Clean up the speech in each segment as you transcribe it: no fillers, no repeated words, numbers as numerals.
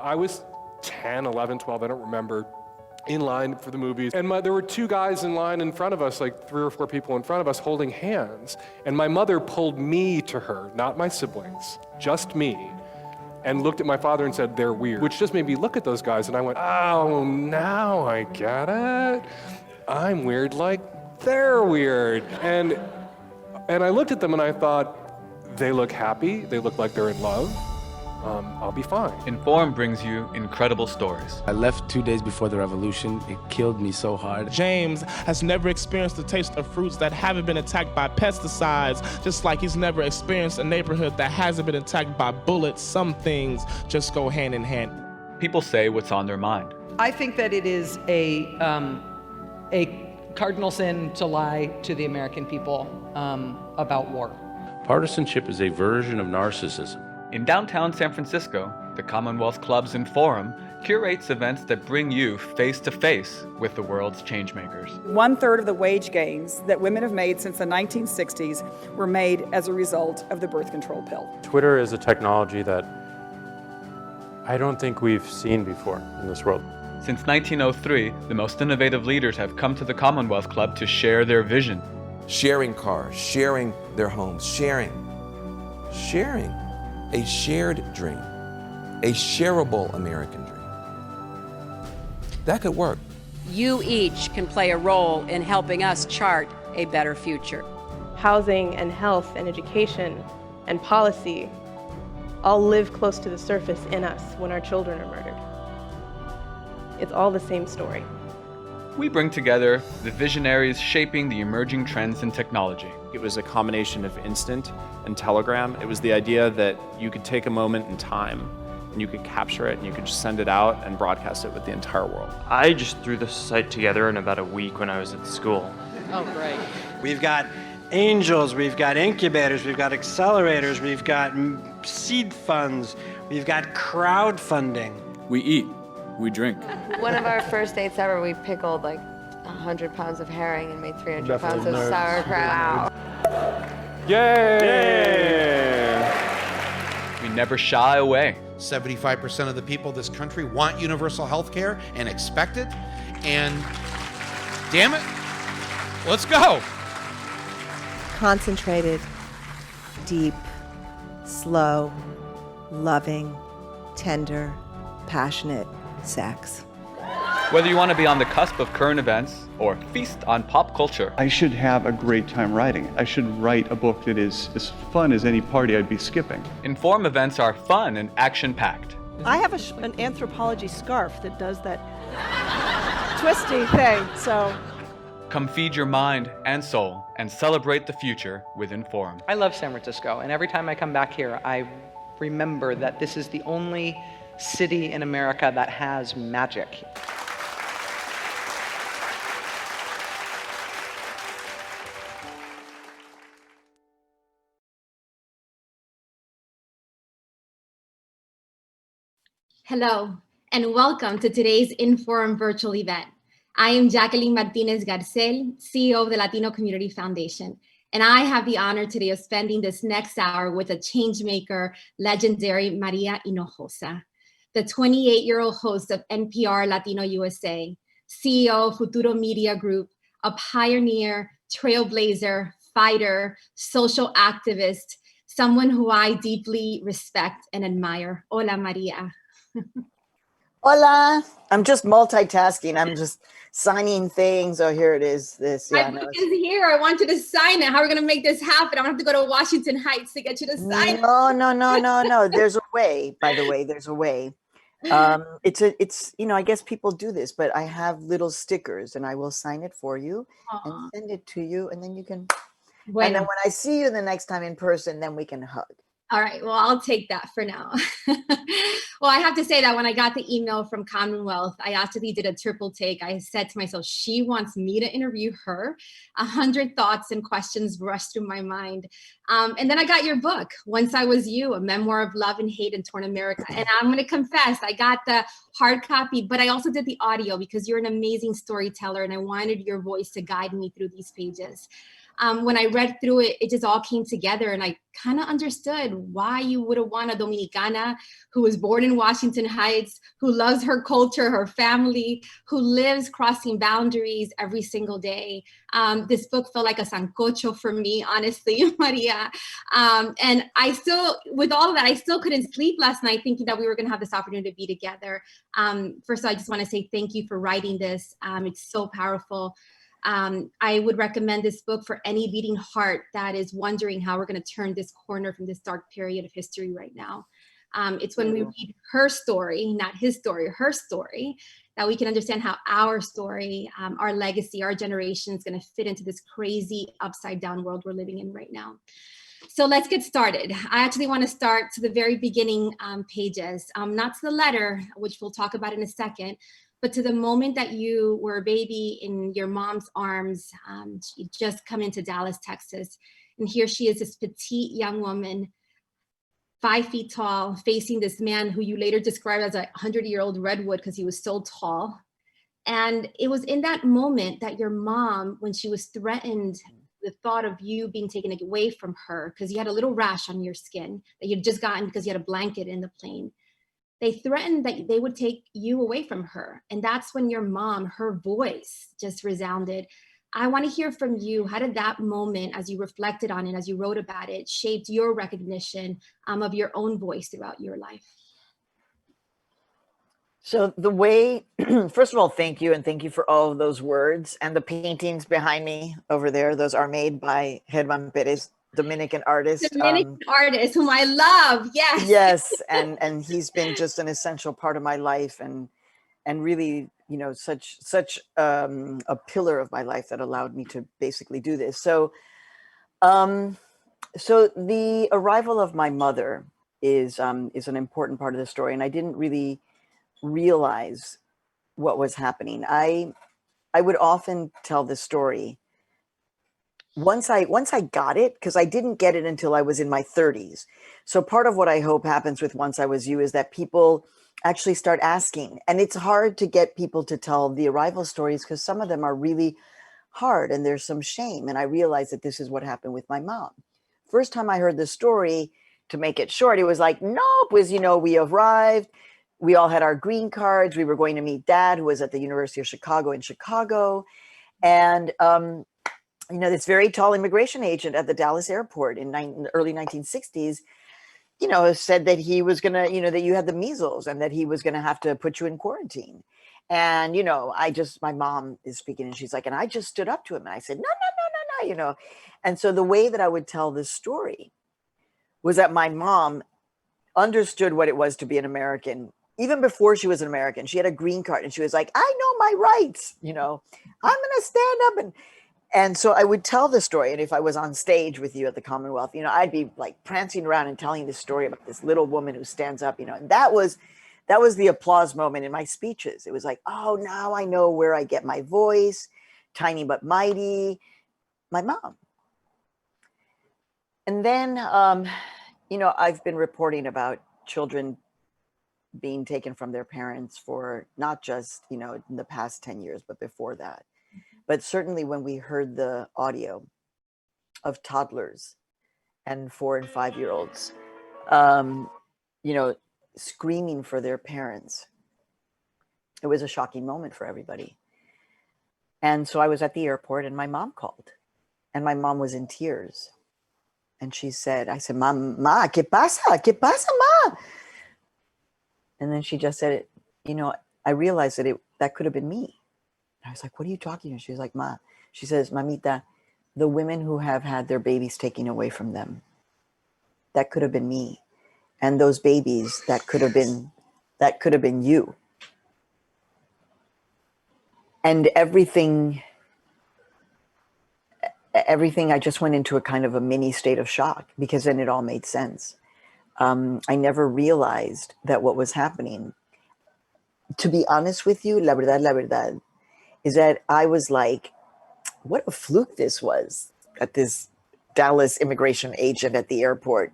I was 10, 11, 12, I don't remember, in line for the movies. And there were two guys in line in front of us, like 3 or 4 people in front of us holding hands. And my mother pulled me to her, not my siblings, just me, and looked at my father and said, "They're weird," which just made me look at those guys. And I went, oh, now I get it. I'm weird like they're weird. And I looked at them and I thought, they look happy, they look like they're in love. I'll be fine. Inform brings you incredible stories. I left 2 days before the revolution. It killed me so hard. James has never experienced the taste of fruits that haven't been attacked by pesticides, just like he's never experienced a neighborhood that hasn't been attacked by bullets. Some things just go hand in hand. People say what's on their mind. I think that it is a cardinal sin to lie to the American people about war. Partisanship is a version of narcissism. In downtown San Francisco, the Commonwealth Clubs and Forum curates events that bring you face to face with the world's changemakers. 1/3 of the wage gains that women have made since the 1960s were made as a result of the birth control pill. Twitter is a technology that I don't think we've seen before in this world. Since 1903, the most innovative leaders have come to the Commonwealth Club to share their vision. Sharing cars, sharing their homes, sharing. A shared dream, a shareable American dream. That could work. You each can play a role in helping us chart a better future. Housing and health and education and policy all live close to the surface in us when our children are murdered. It's all the same story. We bring together the visionaries shaping the emerging trends in technology. It was a combination of instant and telegram. It was the idea that you could take a moment in time and you could capture it and you could just send it out and broadcast it with the entire world. I just threw this site together in about a week when I was at school. Oh, great. We've got angels, we've got incubators, we've got accelerators, we've got seed funds, we've got crowdfunding. We eat. We drink. One of our first dates ever, we pickled like 100 pounds of herring and made 300 Definitely pounds of nerds. sauerkraut. Yay! We never shy away. 75% of the people of this country want universal health care and expect it. And damn it, let's go. Concentrated, deep, slow, loving, tender, passionate sex. Whether you want to be on the cusp of current events or feast on pop culture, I should have a great time writing it. I should write a book that is as fun as any party I'd be skipping. Inform events are fun and action-packed. I have an anthropology scarf that does that twisty thing, so. Come feed your mind and soul and celebrate the future with Inform. I love San Francisco, and every time I come back here, I remember that this is the only city in America that has magic. Hello, and welcome to today's Inform virtual event. I am Jacqueline Martinez Garcel, CEO of the Latino Community Foundation, and I have the honor today of spending this next hour with a changemaker, legendary Maria Hinojosa, the 28-year-old host of NPR Latino USA, CEO of Futuro Media Group, a pioneer, trailblazer, fighter, social activist, someone who I deeply respect and admire. Hola, Maria. Hola. I'm just multitasking. I'm just signing things. Oh, here it is. This. My book is here. I want you to sign it. How are we going to make this happen? I'm going to have to go to Washington Heights to get you to sign it. No. There's a way, by the way. There's a way. It's I guess people do this, but I have little stickers and I will sign it for you and send it to you, and then you can. Bueno. And then when I see you the next time in person, then we can hug. All right, well, I'll take that for now. Well, I have to say that when I got the email from Commonwealth, I actually did a triple take. I said to myself, she wants me to interview her. 100 thoughts and questions rushed through my mind. And then I got your book, Once I Was You, a memoir of love and hate in torn America. And I'm going to confess, I got the hard copy, but I also did the audio because you're an amazing storyteller and I wanted your voice to guide me through these pages. When I read through it, it just all came together and I kind of understood why you would have wanted a Dominicana who was born in Washington Heights, who loves her culture, her family, who lives crossing boundaries every single day. This book felt like a sancocho for me, honestly, Maria. And I still, with all of that, I still couldn't sleep last night thinking that we were going to have this opportunity to be together. First of all, I just want to say thank you for writing this. It's so powerful. I would recommend this book for any beating heart that is wondering how we're going to turn this corner from this dark period of history right now. It's when we read her story, not his story, her story, that we can understand how our story, our legacy, our generation is going to fit into this crazy upside down world we're living in right now. So let's get started. I actually want to start to the very beginning pages, not to the letter, which we'll talk about in a second, but to the moment that you were a baby in your mom's arms. She just come into Dallas, Texas. And here she is, this petite young woman, 5 feet tall, facing this man who you later described as a 100-year-old redwood because he was so tall. And it was in that moment that your mom, when she was threatened, the thought of you being taken away from her, because you had a little rash on your skin that you'd just gotten because you had a blanket in the plane. They threatened that they would take you away from her. And that's when your mom, her voice just resounded. I want to hear from you. How did that moment, as you reflected on it, as you wrote about it, shaped your recognition of your own voice throughout your life? So the way, first of all, thank you. And thank you for all of those words. And the paintings behind me over there, those are made by Germán Pérez, Dominican artist. Dominican artist whom I love, yes. Yes, and he's been just an essential part of my life and really, you know, such a pillar of my life that allowed me to basically do this. So, so the arrival of my mother is an important part of the story, and I didn't really realize what was happening. I would often tell this story. Once I got it, because I didn't get it until I was in my 30s. So part of what I hope happens with Once I Was You is that people actually start asking. And it's hard to get people to tell the arrival stories because some of them are really hard and there's some shame. And I realized that this is what happened with my mom. First time I heard the story, to make it short, it was like, nope, was, you know, we arrived, we all had our green cards, we were going to meet Dad, who was at the University of Chicago in Chicago. And, you know, this very tall immigration agent at the Dallas airport in the early 1960s, you know, said that he was going to, you know, that you had the measles and that he was going to have to put you in quarantine. And, you know, my mom is speaking and she's like, and I just stood up to him and I said, no, no, no, no, no, you know. And so the way that I would tell this story was that my mom understood what it was to be an American. Even before she was an American, she had a green card and she was like, I know my rights, you know, I'm going to stand up. And so I would tell the story. And if I was on stage with you at the Commonwealth, you know, I'd be like prancing around and telling this story about this little woman who stands up, you know, and that was the applause moment in my speeches. It was like, oh, now I know where I get my voice, tiny but mighty, my mom. And then, you know, I've been reporting about children being taken from their parents for not just, you know, in the past 10 years, but before that. But certainly when we heard the audio of toddlers and 4 and 5-year-olds, you know, screaming for their parents, it was a shocking moment for everybody. And so I was at the airport and my mom called and my mom was in tears. And she said, I said, Ma, ¿qué pasa? ¿Qué pasa, Ma? And then she just said, you know, I realized that that could have been me. I was like, what are you talking about? She was like, Ma, she says, Mamita, the women who have had their babies taken away from them, that could have been me. And those babies, that could have been you. And everything, I just went into a kind of a mini state of shock because then it all made sense. I never realized that what was happening, to be honest with you, la verdad, is that I was like, what a fluke this was, that this Dallas immigration agent at the airport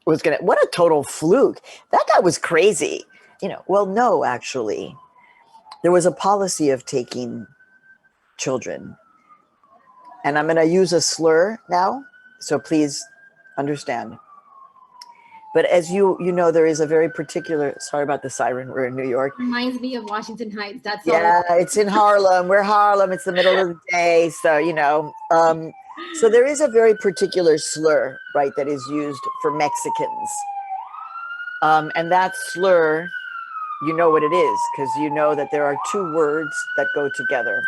was what a total fluke. That guy was crazy. You know, well, no, actually, there was a policy of taking children. And I'm going to use a slur now, so please understand. But as you know, there is a very particular, sorry about the siren, we're in New York. Reminds me of Washington Heights. That's yeah, all. It's in Harlem. We're Harlem. It's the middle of the day. So, you know, so there is a very particular slur, right, that is used for Mexicans. And that slur, you know what it is, because you know that there are 2 words that go together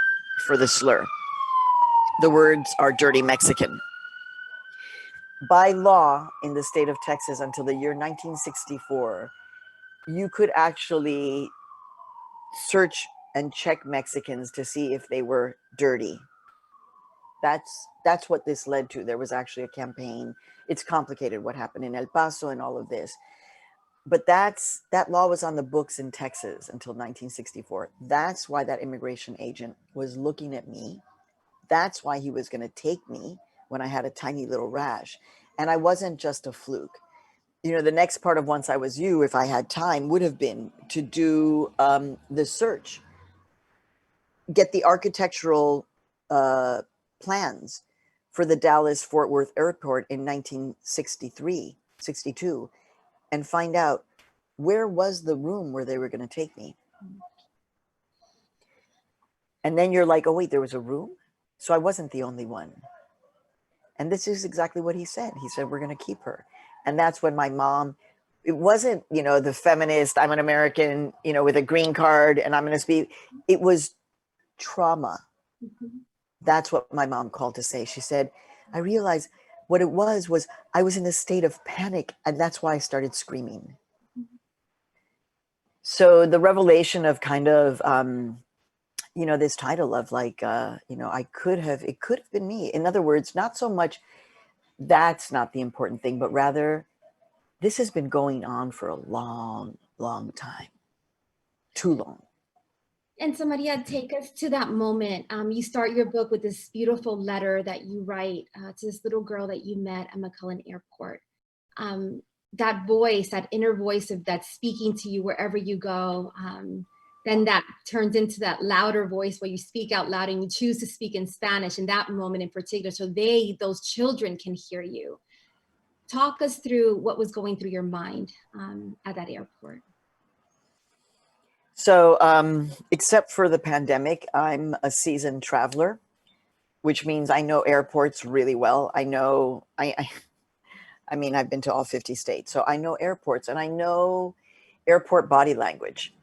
for the slur. The words are dirty Mexican. By law in the state of Texas until the year 1964, you could actually search and check Mexicans to see if they were dirty. That's what this led to. There was actually a campaign. It's complicated what happened in El Paso and all of this. But that law was on the books in Texas until 1964. That's why that immigration agent was looking at me. That's why he was going to take me when I had a tiny little rash. And I wasn't just a fluke. You know, the next part of Once I Was You, if I had time, would have been to do the search, get the architectural plans for the Dallas-Fort Worth Airport in 1963, 62, and find out where was the room where they were going to take me. And then you're like, oh, wait, there was a room? So I wasn't the only one. And this is exactly what he said. He said, we're going to keep her. And that's when my mom, it wasn't, you know, the feminist, I'm an American, you know, with a green card and I'm going to speak. It was trauma. That's what my mom called to say. She said, I realized what it was I was in a state of panic and that's why I started screaming. So the revelation of kind of, you know, this title of like, you know, it could have been me. In other words, not so much that's not the important thing, but rather this has been going on for a long, long time. Too long. And so Maria, take us to that moment. You start your book with this beautiful letter that you write to this little girl that you met at McCullen Airport. that voice, that inner voice of that's speaking to you wherever you go, then that turns into that louder voice where you speak out loud and you choose to speak in Spanish in that moment in particular, so those children can hear you. Talk us through what was going through your mind at that airport. So, except for the pandemic, I'm a seasoned traveler, which means I know airports really well. I know, I mean, I've been to all 50 states, so I know airports and I know airport body language.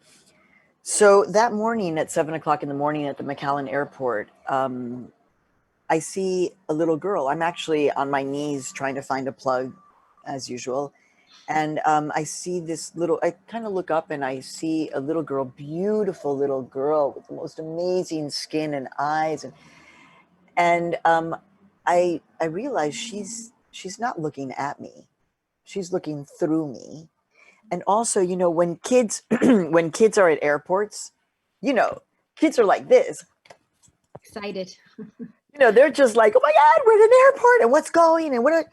So that morning at 7 o'clock in the morning at the McAllen airport, I see a little girl. I'm actually on my knees trying to find a plug as usual. And I see this little, I kind of look up and I see a little girl, beautiful little girl with the most amazing skin and eyes. And I realize she's not looking at me. She's looking through me. And also, you know, when kids are at airports, you know, kids are like this. Excited. You know, they're just like, oh my God, we're at an airport and what's going and what are...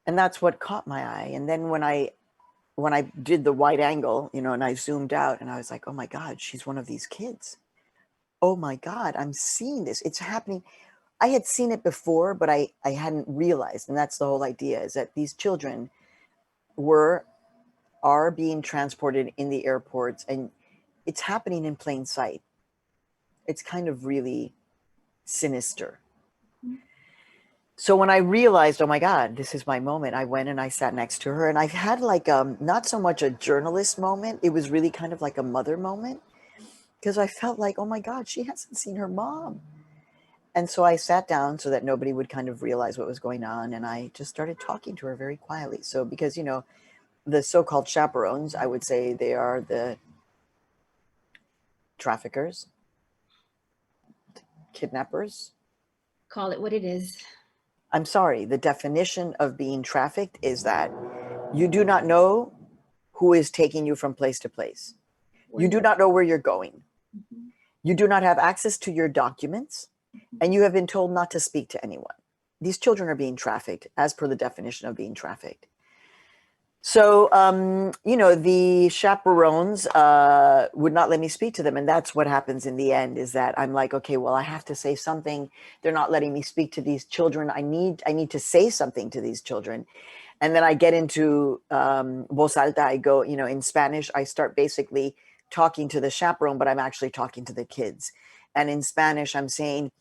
And that's what caught my eye. And then when I did the wide angle, you know, and I zoomed out and I was like, oh my God, she's one of these kids. Oh my God, I'm seeing this. It's happening. I had seen it before, but I hadn't realized. And that's the whole idea, is that these children are being transported in the airports and it's happening in plain sight. It's kind of really sinister. So when I realized, oh my God, this is my moment, I went and I sat next to her and I've had like not so much a journalist moment. It was really kind of like a mother moment because I felt like, oh my God, she hasn't seen her mom. And so I sat down so that nobody would kind of realize what was going on. And I just started talking to her very quietly. So because, you know, the so-called chaperones, I would say they are the traffickers, kidnappers. Call it what it is. I'm sorry, the definition of being trafficked is that you do not know who is taking you from place to place. You do not know where you're going. You do not have access to your documents, and you have been told not to speak to anyone. These children are being trafficked as per the definition of being trafficked. So, you know, the chaperones would not let me speak to them. And that's what happens in the end, is that I'm like, okay, well, I have to say something. They're not letting me speak to these children. I need to say something to these children. And then I get into voz alta. I go, you know, in Spanish, I start basically talking to the chaperone, but I'm actually talking to the kids. And in Spanish, I'm saying,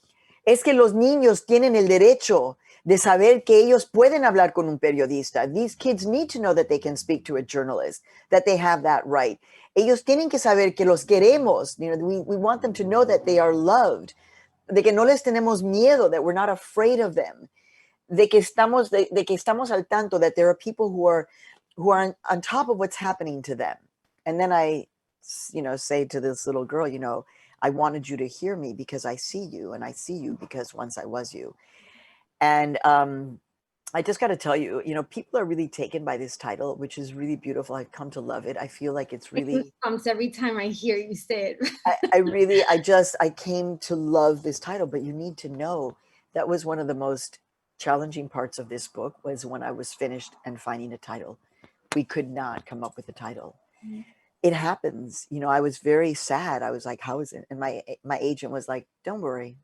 es que los niños tienen el derecho de saber que ellos pueden hablar con un periodista. These kids need to know that they can speak to a journalist, that they have that right. Ellos tienen que saber que los queremos. You know, we want them to know that they are loved, de que no les tenemos miedo, that we're not afraid of them, de que estamos al tanto, that there are people who are on top of what's happening to them. And then I, you know, say to this little girl, you know, I wanted you to hear me because I see you, and I see you because once I was you. And I just got to tell you, you know, people are really taken by this title, which is really beautiful. I've come to love it. I feel like it's really... Comes every time I hear you say it. I came to love this title, but you need to know that was one of the most challenging parts of this book, was when I was finished and finding a title. We could not come up with a title. Mm-hmm. It happens. You know, I was very sad. I was like, how is it? And my agent was like, don't worry.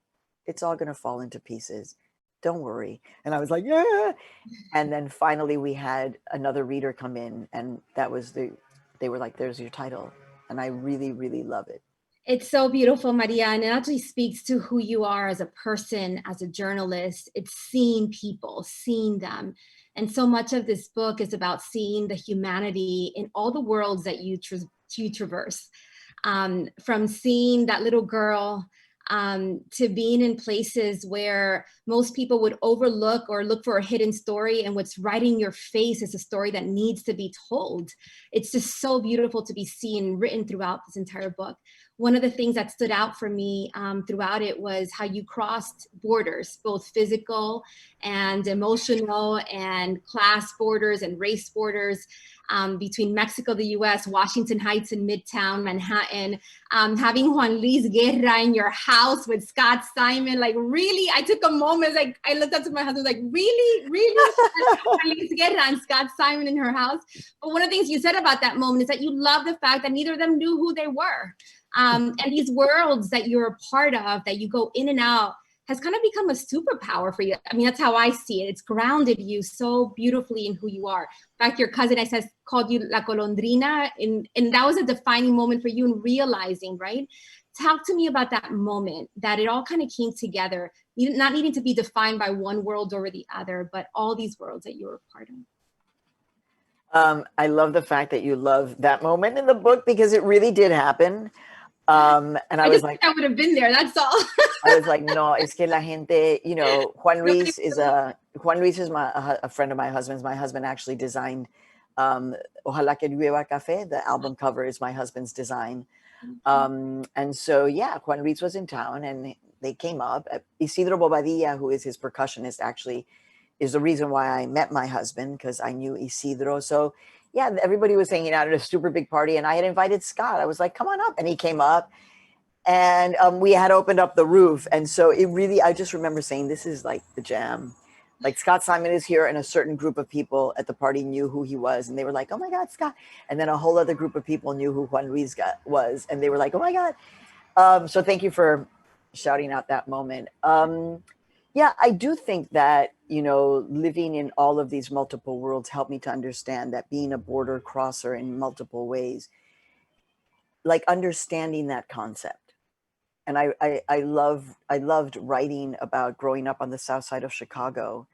It's all going to fall into pieces. Don't worry. And I was like, yeah. And then finally we had another reader come in, and that was they were like, there's your title. And I really, really love it. It's so beautiful, Maria. And it actually speaks to who you are as a person, as a journalist. It's seeing people, seeing them. And so much of this book is about seeing the humanity in all the worlds that you traverse. From seeing that little girl to being in places where most people would overlook or look for a hidden story, and what's right in your face is a story that needs to be told. It's just so beautiful to be seen, written throughout this entire book. one of the things that stood out for me throughout it was how you crossed borders, both physical and emotional and class borders and race borders, between Mexico, the US, Washington Heights and Midtown Manhattan, having Juan Luis Guerra in your house with Scott Simon. Like, really, I took a moment, like I looked up to my husband, like, really Juan Luis Guerra and Scott Simon in her house. But one of the things you said about that moment is that you love the fact that neither of them knew who they were. And these worlds that you're a part of, that you go in and out, has kind of become a superpower for you. I mean, that's how I see it. It's grounded you so beautifully in who you are. In fact, your cousin, I said, called you La Golondrina, and that was a defining moment for you in realizing, right? Talk to me about that moment, that it all kind of came together, not needing to be defined by one world over the other, but all these worlds that you were a part of. I love the fact that you love that moment in the book, because it really did happen. And I was like, I would have been there. That's all. I was like, no, es que la gente, you know, Juan Luis is a friend of my husband's. My husband actually designed Ojalá que llueva café. The album cover is my husband's design. And so, yeah, Juan Luis was in town and they came up. Isidro Bobadilla, who is his percussionist, actually is the reason why I met my husband, because I knew Isidro. So yeah, everybody was hanging out at a super big party, and I had invited Scott. I was like, come on up. And he came up, and we had opened up the roof. And so it really, I just remember saying, this is like the jam. Like, Scott Simon is here, and a certain group of people at the party knew who he was. And they were like, oh my God, Scott. And then a whole other group of people knew who Juan Luis was. And they were like, oh my God. So thank you for shouting out that moment. Yeah, I do think that, you know, living in all of these multiple worlds helped me to understand that being a border crosser in multiple ways, like understanding that concept. And I loved writing about growing up on the south side of Chicago,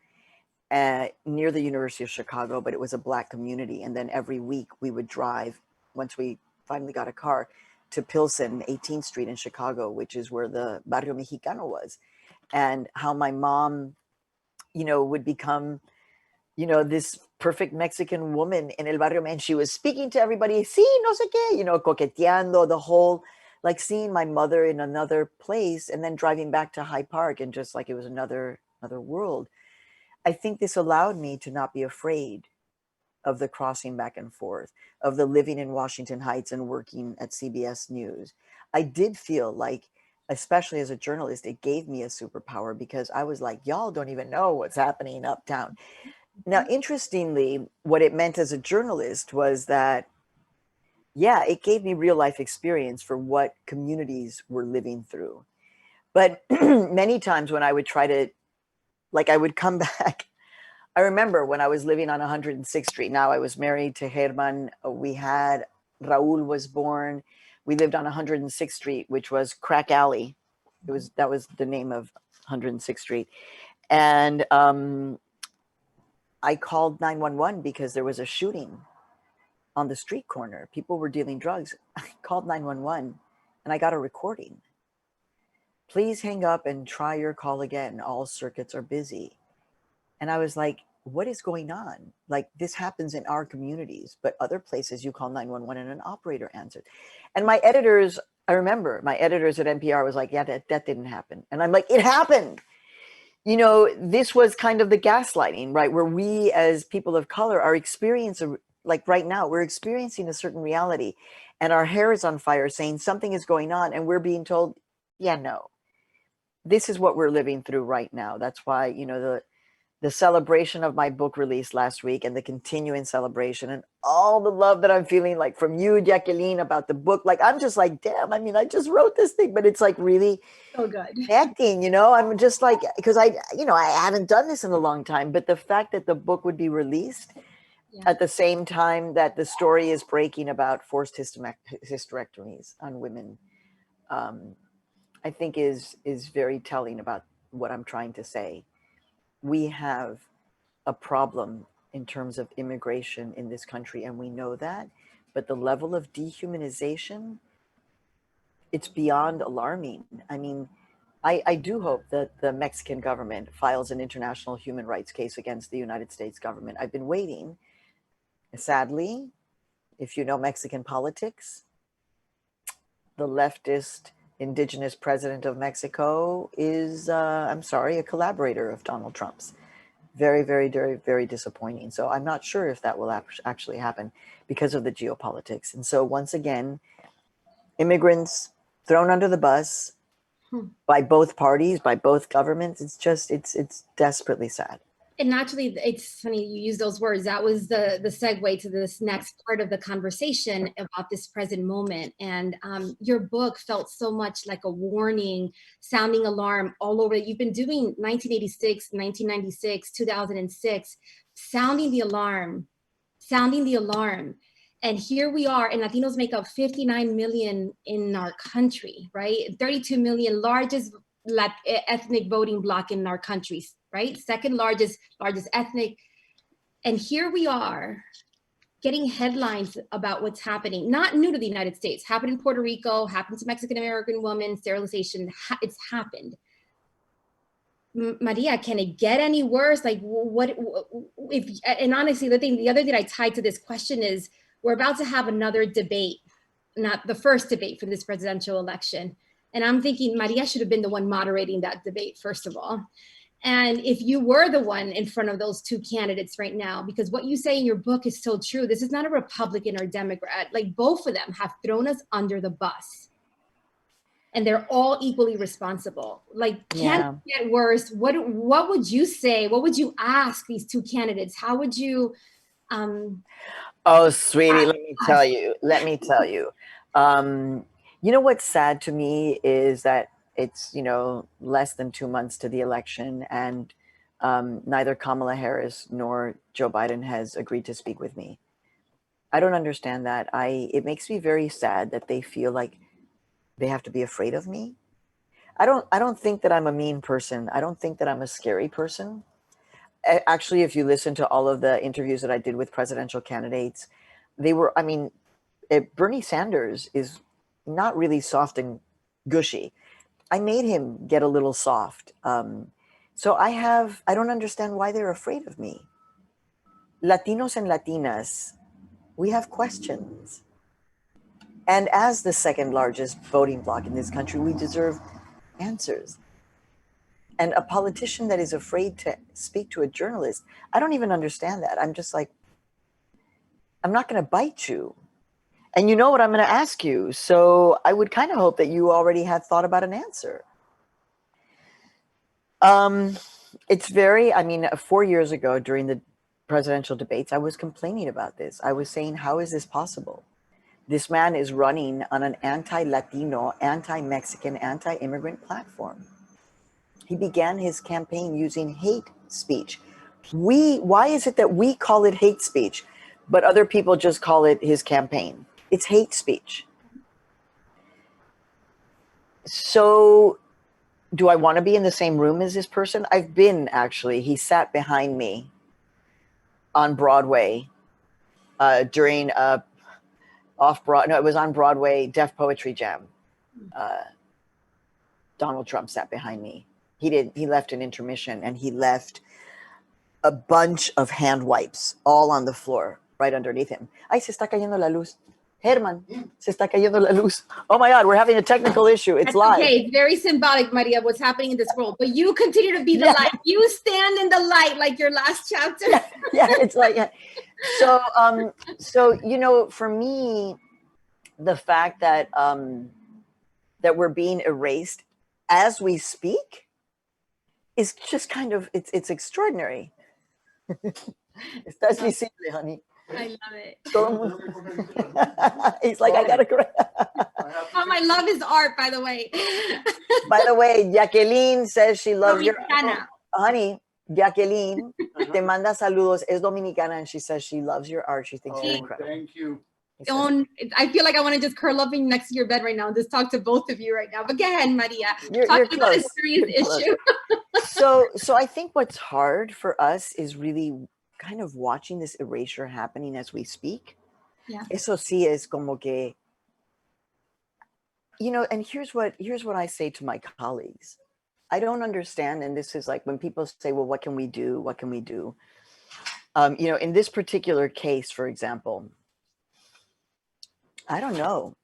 near the University of Chicago, but it was a Black community. And then every week we would drive, once we finally got a car, to Pilsen, 18th Street in Chicago, which is where the Barrio Mexicano was. And how my mom, you know, would become, you know, this perfect Mexican woman in El Barrio. And she was speaking to everybody, sí, no sé qué, you know, coqueteando, the whole, like seeing my mother in another place and then driving back to Hyde Park and just like it was another world. I think this allowed me to not be afraid of the crossing back and forth, of the living in Washington Heights and working at CBS News. I did feel like, especially as a journalist, it gave me a superpower, because I was like, y'all don't even know what's happening uptown. Now, interestingly, what it meant as a journalist was that, yeah, it gave me real life experience for what communities were living through. But many times when I would try to, like, I would come back. I remember when I was living on 106th Street. Now I was married to Herman. We had, Raul was born. We lived on 106th Street, which was Crack Alley. That was the name of 106th Street. And I called 911 because there was a shooting on the street corner. People were dealing drugs. I called 911 and I got a recording. Please hang up and try your call again. All circuits are busy. And I was like, what is going on? Like, this happens in our communities, but other places you call 911 and an operator answered. And my editors, I remember my editors at NPR was like, yeah, that didn't happen. And I'm like, it happened. You know, this was kind of the gaslighting, right? Where we as people of color are experiencing, like right now, we're experiencing a certain reality and our hair is on fire saying something is going on. And we're being told, yeah, no, this is what we're living through right now. That's why, you know, the celebration of my book release last week and the continuing celebration and all the love that I'm feeling, like from you, Jacqueline, about the book. Like, I'm just like, damn, I mean, I just wrote this thing, but it's like really so good connecting, you know. I'm just like, because I haven't done this in a long time, but the fact that the book would be released at the same time that the story is breaking about forced hysterectomies on women, I think is very telling about what I'm trying to say. We have a problem in terms of immigration in this country, and we know that, but the level of dehumanization, it's beyond alarming. I mean, I do hope that the Mexican government files an international human rights case against the United States government. I've been waiting. Sadly, if you know Mexican politics, the leftist indigenous president of Mexico is, I'm sorry, a collaborator of Donald Trump's. Very, very, very, very disappointing. So I'm not sure if that will actually happen because of the geopolitics. And so once again, immigrants thrown under the bus by both parties, by both governments. It's desperately sad. And naturally, it's funny you use those words. That was the segue to this next part of the conversation about this present moment. And your book felt so much like a warning, sounding alarm all over. You've been doing 1986, 1996, 2006, sounding the alarm. And here we are, and Latinos make up 59 million in our country, right? 32 million, largest ethnic voting bloc in our country, right? Second largest ethnic. And here we are getting headlines about what's happening, not new to the United States, happened in Puerto Rico, happened to Mexican-American women, sterilization, it's happened. Maria, can it get any worse? Like and honestly, the other thing I tied to this question is, we're about to have another debate, not the first debate for this presidential election. And I'm thinking Maria should have been the one moderating that debate, first of all. And if you were the one in front of those two candidates right now, because what you say in your book is so true, this is not a Republican or Democrat, like both of them have thrown us under the bus. And they're all equally responsible. Like, can't it get worse? What would you say? What would you ask these two candidates? How would you... Oh, sweetie, let me tell you. You know what's sad to me is that it's, less than 2 months to the election, and neither Kamala Harris nor Joe Biden has agreed to speak with me. I don't understand that. It makes me very sad that they feel like they have to be afraid of me. I don't think that I'm a mean person. I don't think that I'm a scary person. Actually, if you listen to all of the interviews that I did with presidential candidates, Bernie Sanders is not really soft and gushy. I made him get a little soft. So I don't understand why they're afraid of me. Latinos and Latinas, we have questions. And as the second largest voting bloc in this country, we deserve answers. And a politician that is afraid to speak to a journalist, I don't even understand that. I'm just like, I'm not going to bite you. And you know what I'm going to ask you. So I would kind of hope that you already had thought about an answer. It's 4 years ago during the presidential debates, I was complaining about this. I was saying, how is this possible? This man is running on an anti-Latino, anti-Mexican, anti-immigrant platform. He began his campaign using hate speech. Why is it that we call it hate speech, but other people just call it his campaign? It's hate speech. So do I want to be in the same room as this person? I've been, actually. He sat behind me on Broadway during it was on Broadway Deaf Poetry Jam. Donald Trump sat behind me. He left an intermission, and he left a bunch of hand wipes all on the floor right underneath him. Ay, se está cayendo la luz. Herman, se está cayendo la luz. Oh my God, we're having a technical issue. It's live. Okay, it's very symbolic, Maria, what's happening in this world. But you continue to be the light. You stand in the light like your last chapter. It's like, So, for me, the fact that that we're being erased as we speak is just kind of, it's extraordinary. Estás visible, honey. I love it. He's like, I gotta correct. I love his art, by the way. By the way, Jacqueline says she loves your honey. Jacqueline te manda saludos. Es dominicana, and she says she loves your art. She thinks you're incredible. Thank you. I feel like I want to just curl up next to your bed right now and just talk to both of you right now. But go ahead, Maria. You're about a close. serious issue. So I think what's hard for us is really kind of watching this erasure happening as we speak. Yeah. Eso sí es como que, and here's what I say to my colleagues. I don't understand, and this is like when people say, well, what can we do? What can we do? In this particular case, for example, I don't know.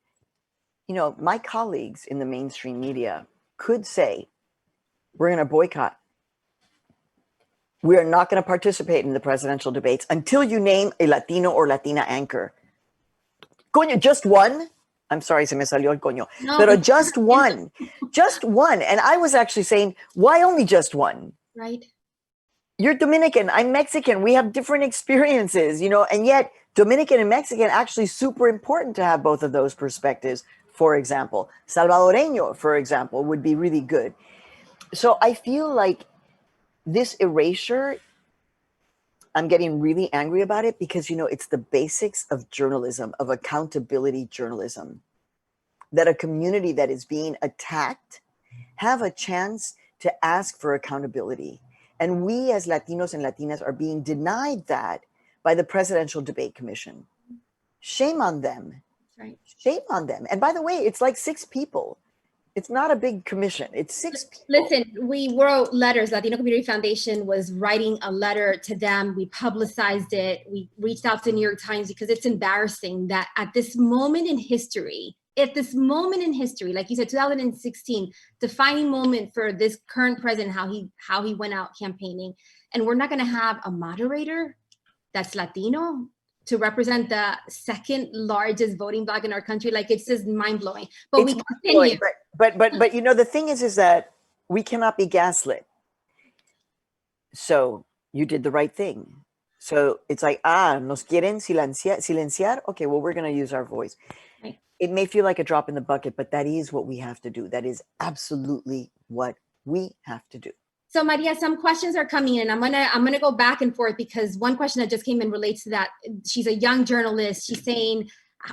you know, my colleagues in the mainstream media could say, we're going to boycott. We are not going to participate in the presidential debates until you name a Latino or Latina anchor. Coño, just one? I'm sorry, se me salió el coño. No, Pero but- just one. Just one. And I was actually saying, why only just one? Right. You're Dominican, I'm Mexican. We have different experiences, you know, and yet Dominican and Mexican actually super important to have both of those perspectives. For example, Salvadoreño, for example, would be really good. So I feel like this erasure, I'm getting really angry about it because, you know, it's the basics of journalism, of accountability journalism, that a community that is being attacked have a chance to ask for accountability. And we as Latinos and Latinas are being denied that by the Presidential Debate Commission. Shame on them. Right. Shame on them. And by the way, it's like 6 people. It's not a big commission. It's 6 people. Listen, we wrote letters. Latino Community Foundation was writing a letter to them. We publicized it. We reached out to the New York Times because it's embarrassing that at this moment in history, like you said, 2016, defining moment for this current president, how he went out campaigning, and we're not going to have a moderator that's Latino to represent the second largest voting bloc in our country. Like, it's just mind blowing. But It's we continue. But you know, the thing is that we cannot be gaslit. So you did the right thing. So it's like, nos quieren silenciar. Okay, well, we're going to use our voice. Right. It may feel like a drop in the bucket, but that is what we have to do. That is absolutely what we have to do. So Maria, some questions are coming in. I'm gonna go back and forth because one question that just came in relates to that. She's a young journalist. She's saying,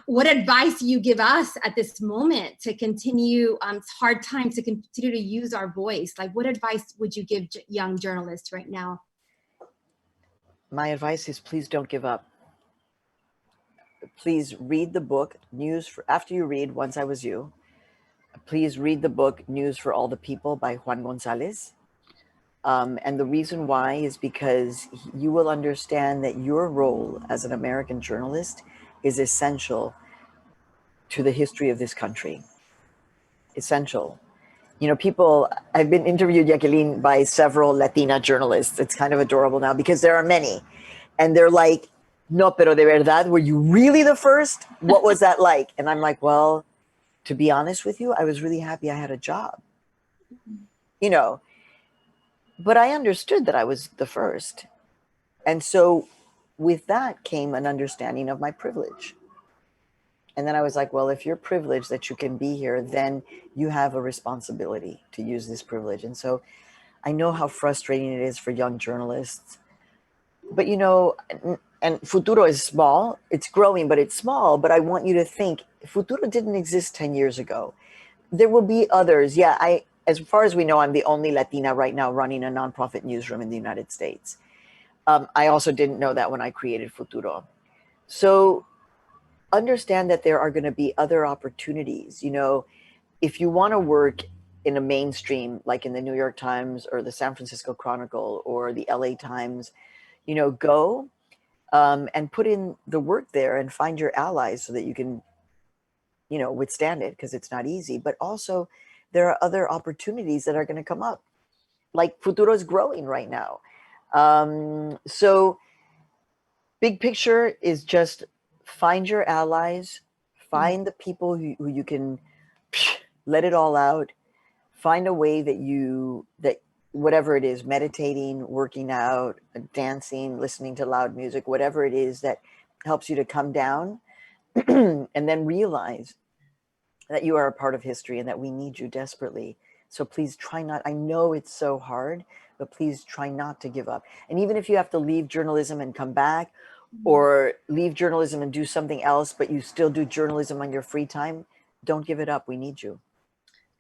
what advice do you give us at this moment to continue hard times, to continue to use our voice? Like, what advice would you give young journalists right now? My advice is please don't give up. Please read the book, after you read Once I Was You, please read the book News for All the People by Juan Gonzalez. And the reason why is because you will understand that your role as an American journalist is essential to the history of this country. Essential. You know, I've been interviewed, Jacqueline, by several Latina journalists. It's kind of adorable now because there are many. And they're like, no, pero de verdad, were you really the first? What was that like? And I'm like, well, to be honest with you, I was really happy I had a job. You know, but I understood that I was the first. And so with that came an understanding of my privilege. And then I was like, well, if you're privileged that you can be here, then you have a responsibility to use this privilege. And so I know how frustrating it is for young journalists. But, you know, and Futuro is small. It's growing, but it's small. But I want you to think, Futuro didn't exist 10 years ago. There will be others. Yeah, as far as we know, I'm the only Latina right now running a nonprofit newsroom in the United States. I also didn't know that when I created Futuro. So understand that there are going to be other opportunities. You know, if you want to work in a mainstream, like in the New York Times or the San Francisco Chronicle or the LA Times, you know, go and put in the work there and find your allies so that you can, you know, withstand it, because it's not easy. But also there are other opportunities that are going to come up. Like Futuro is growing right now. So big picture is just find your allies, find the people who you can let it all out, find a way that whatever it is, meditating, working out, dancing, listening to loud music, whatever it is that helps you to come down and then realize that you are a part of history and that we need you desperately. So please try not, I know it's so hard, but please try not to give up. And even if you have to leave journalism and come back, or leave journalism and do something else, but you still do journalism on your free time, don't give it up. We need you.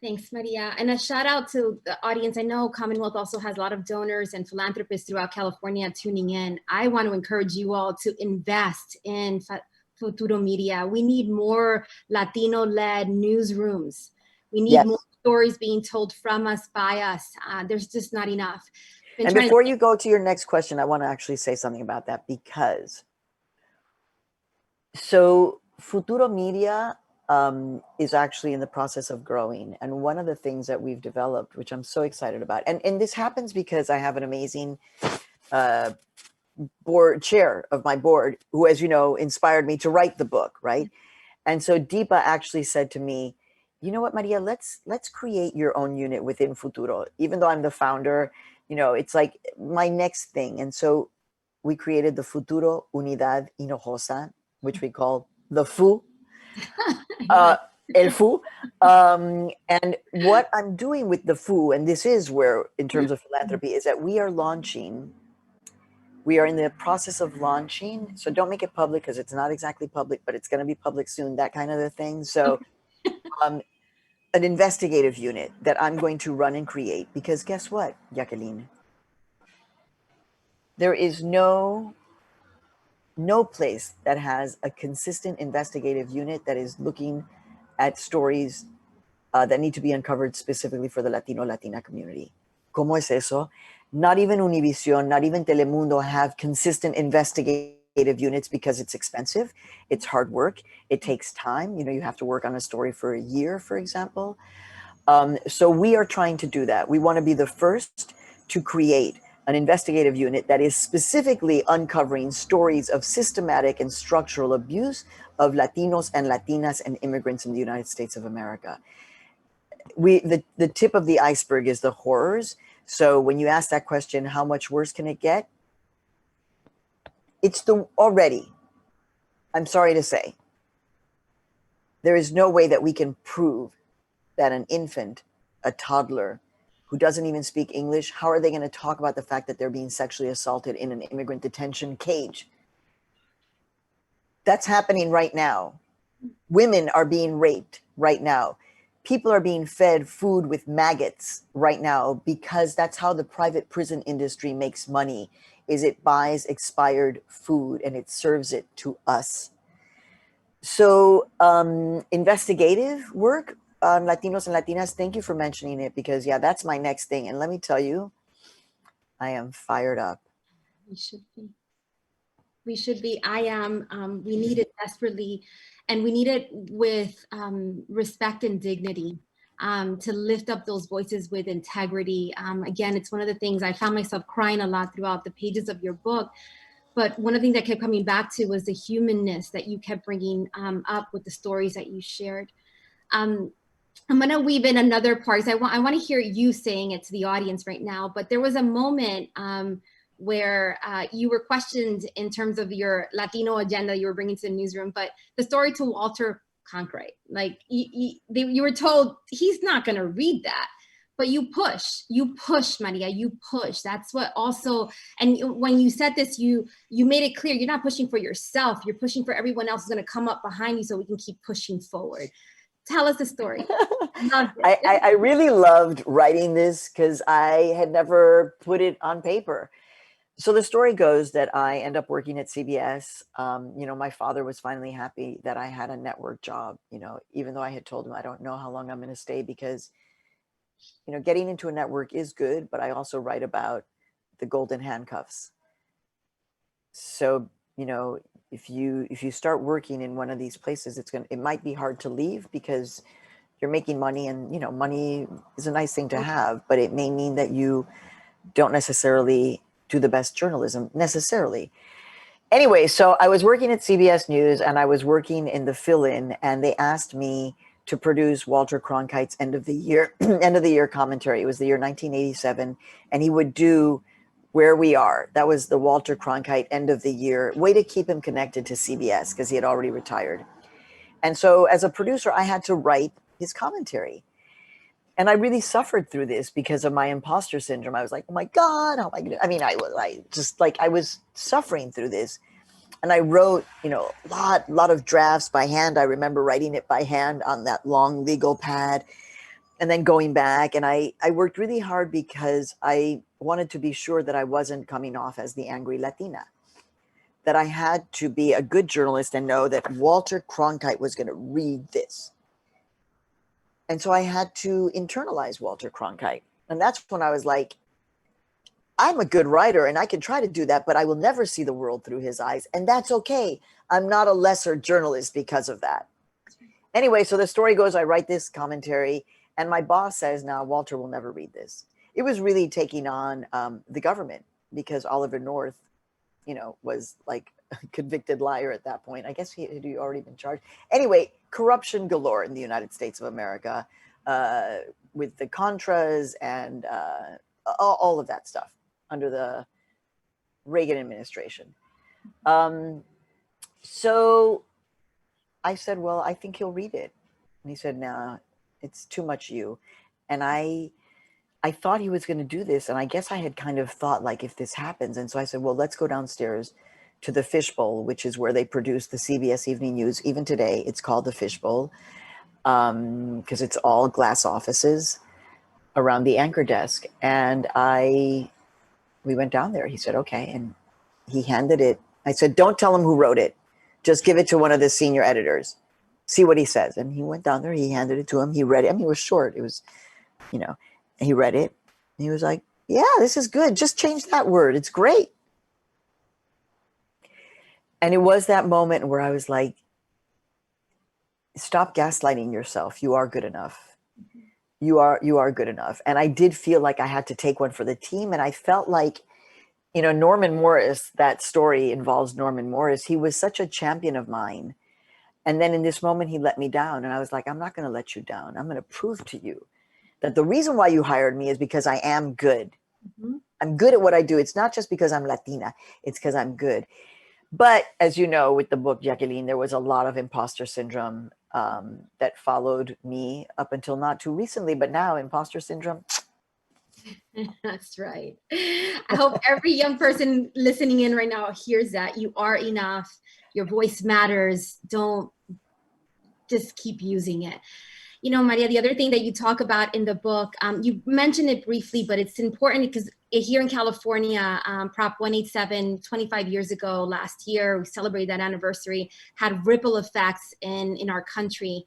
Thanks, Maria. And a shout out to the audience. I know Commonwealth also has a lot of donors and philanthropists throughout California tuning in. I want to encourage you all to invest in Futuro Media. We need more Latino-led newsrooms. We need more stories being told from us, by us. There's just not enough. And before you go to your next question, I want to actually say something about that, because so Futuro Media is actually in the process of growing. And one of the things that we've developed, which I'm so excited about, and this happens because I have an amazing board chair of my board, who, as you know, inspired me to write the book, right? And so Deepa actually said to me, you know what, Maria, let's create your own unit within Futuro. Even though I'm the founder, you know, it's like my next thing. And so we created the Futuro Unidad Hinojosa, which we call the FU, El FU. And what I'm doing with the FU, and this is where, in terms of philanthropy, is that we are in the process of launching. So don't make it public because it's not exactly public, but it's going to be public soon, that kind of a thing. So an investigative unit that I'm going to run and create, because guess what, Jacqueline? There is no place that has a consistent investigative unit that is looking at stories that need to be uncovered specifically for the Latina community. ¿Cómo es eso? Not even Univision, not even Telemundo have consistent investigative units because it's expensive, it's hard work, it takes time. You know, you have to work on a story for a year, for example. So we are trying to do that. We want to be the first to create an investigative unit that is specifically uncovering stories of systematic and structural abuse of Latinos and Latinas and immigrants in the United States of America. The tip of the iceberg is the horrors. So when you ask that question, how much worse can it get? It's already, I'm sorry to say, there is no way that we can prove that an infant, a toddler, who doesn't even speak English, how are they going to talk about the fact that they're being sexually assaulted in an immigrant detention cage? That's happening right now. Women are being raped right now. People are being fed food with maggots right now because that's how the private prison industry makes money, is it buys expired food and it serves it to us. So investigative work on Latinos and Latinas, thank you for mentioning it, because yeah, that's my next thing. And let me tell you, I am fired up. We should be. We should be. I am. We need it desperately. And we need it with respect and dignity, to lift up those voices with integrity. Again, it's one of the things I found myself crying a lot throughout the pages of your book. But one of the things I kept coming back to was the humanness that you kept bringing up with the stories that you shared. I'm going to weave in another part. I want to hear you saying it to the audience right now. But there was a moment where you were questioned in terms of your Latino agenda you were bringing to the newsroom, but the story to Walter Cronkite, like you were told he's not going to read that, but you push, Maria, you push. That's what also, and when you said this, you made it clear you're not pushing for yourself, you're pushing for everyone else who's going to come up behind you so we can keep pushing forward. Tell us the story. I really loved writing this because I had never put it on paper. So the story goes that I end up working at CBS. You know, my father was finally happy that I had a network job, you know, even though I had told him I don't know how long I'm going to stay, because, you know, getting into a network is good, but I also write about the golden handcuffs. So, you know, if you start working in one of these places, it might be hard to leave because you're making money, and, you know, money is a nice thing to have, but it may mean that you don't necessarily do the best journalism necessarily. Anyway, so I was working at CBS News and I was working in the fill-in, and they asked me to produce Walter Cronkite's end of the year commentary. It was the year 1987, and he would do Where We Are. That was the Walter Cronkite end of the year, way to keep him connected to CBS because he had already retired. And so as a producer, I had to write his commentary. And I really suffered through this because of my imposter syndrome. I was like, oh my God, how am I gonna, I mean, I was suffering through this. And I wrote, you know, a lot of drafts by hand. I remember writing it by hand on that long legal pad and then going back. And I worked really hard because I wanted to be sure that I wasn't coming off as the angry Latina, that I had to be a good journalist and know that Walter Cronkite was going to read this. And so I had to internalize Walter Cronkite. And that's when I was like, I'm a good writer and I can try to do that, but I will never see the world through his eyes. And that's okay. I'm not a lesser journalist because of that. Anyway, so the story goes, I write this commentary, and my boss says, "Now Walter will never read this." It was really taking on the government, because Oliver North, was like a convicted liar at that point. I guess he had already been charged. Anyway, corruption galore in the United States of America, with the Contras and all of that stuff under the Reagan administration. So I said, well, I think he'll read it. And he said, "Nah, it's too much you." And I thought he was going to do this. And I guess I had kind of thought, like, if this happens. And so I said, well, let's go downstairs to the Fishbowl, which is where they produce the CBS Evening News. Even today, it's called the Fishbowl, because it's all glass offices around the anchor desk. And we went down there. He said, okay. And he handed it. I said, don't tell him who wrote it. Just give it to one of the senior editors. See what he says. And he went down there. He handed it to him. He read it. I mean, it was short. It was, he read it. And he was like, yeah, this is good. Just change that word. It's great. And it was that moment where I was like, stop gaslighting yourself. You are good enough. You are good enough. And I did feel like I had to take one for the team. And I felt like, Norman Morris, that story involves Norman Morris. He was such a champion of mine. And then in this moment, he let me down. And I was like, I'm not going to let you down. I'm going to prove to you that the reason why you hired me is because I am good. Mm-hmm. I'm good at what I do. It's not just because I'm Latina. It's because I'm good. But as you know, with the book, Jacqueline, there was a lot of imposter syndrome that followed me up until not too recently. But now imposter syndrome. That's right. I hope every young person listening in right now hears that. You are enough. Your voice matters. Don't just keep using it. Maria, the other thing that you talk about in the book, you mentioned it briefly, but it's important because here in California, Prop 187, 25 years ago, last year, we celebrated that anniversary, had ripple effects in our country.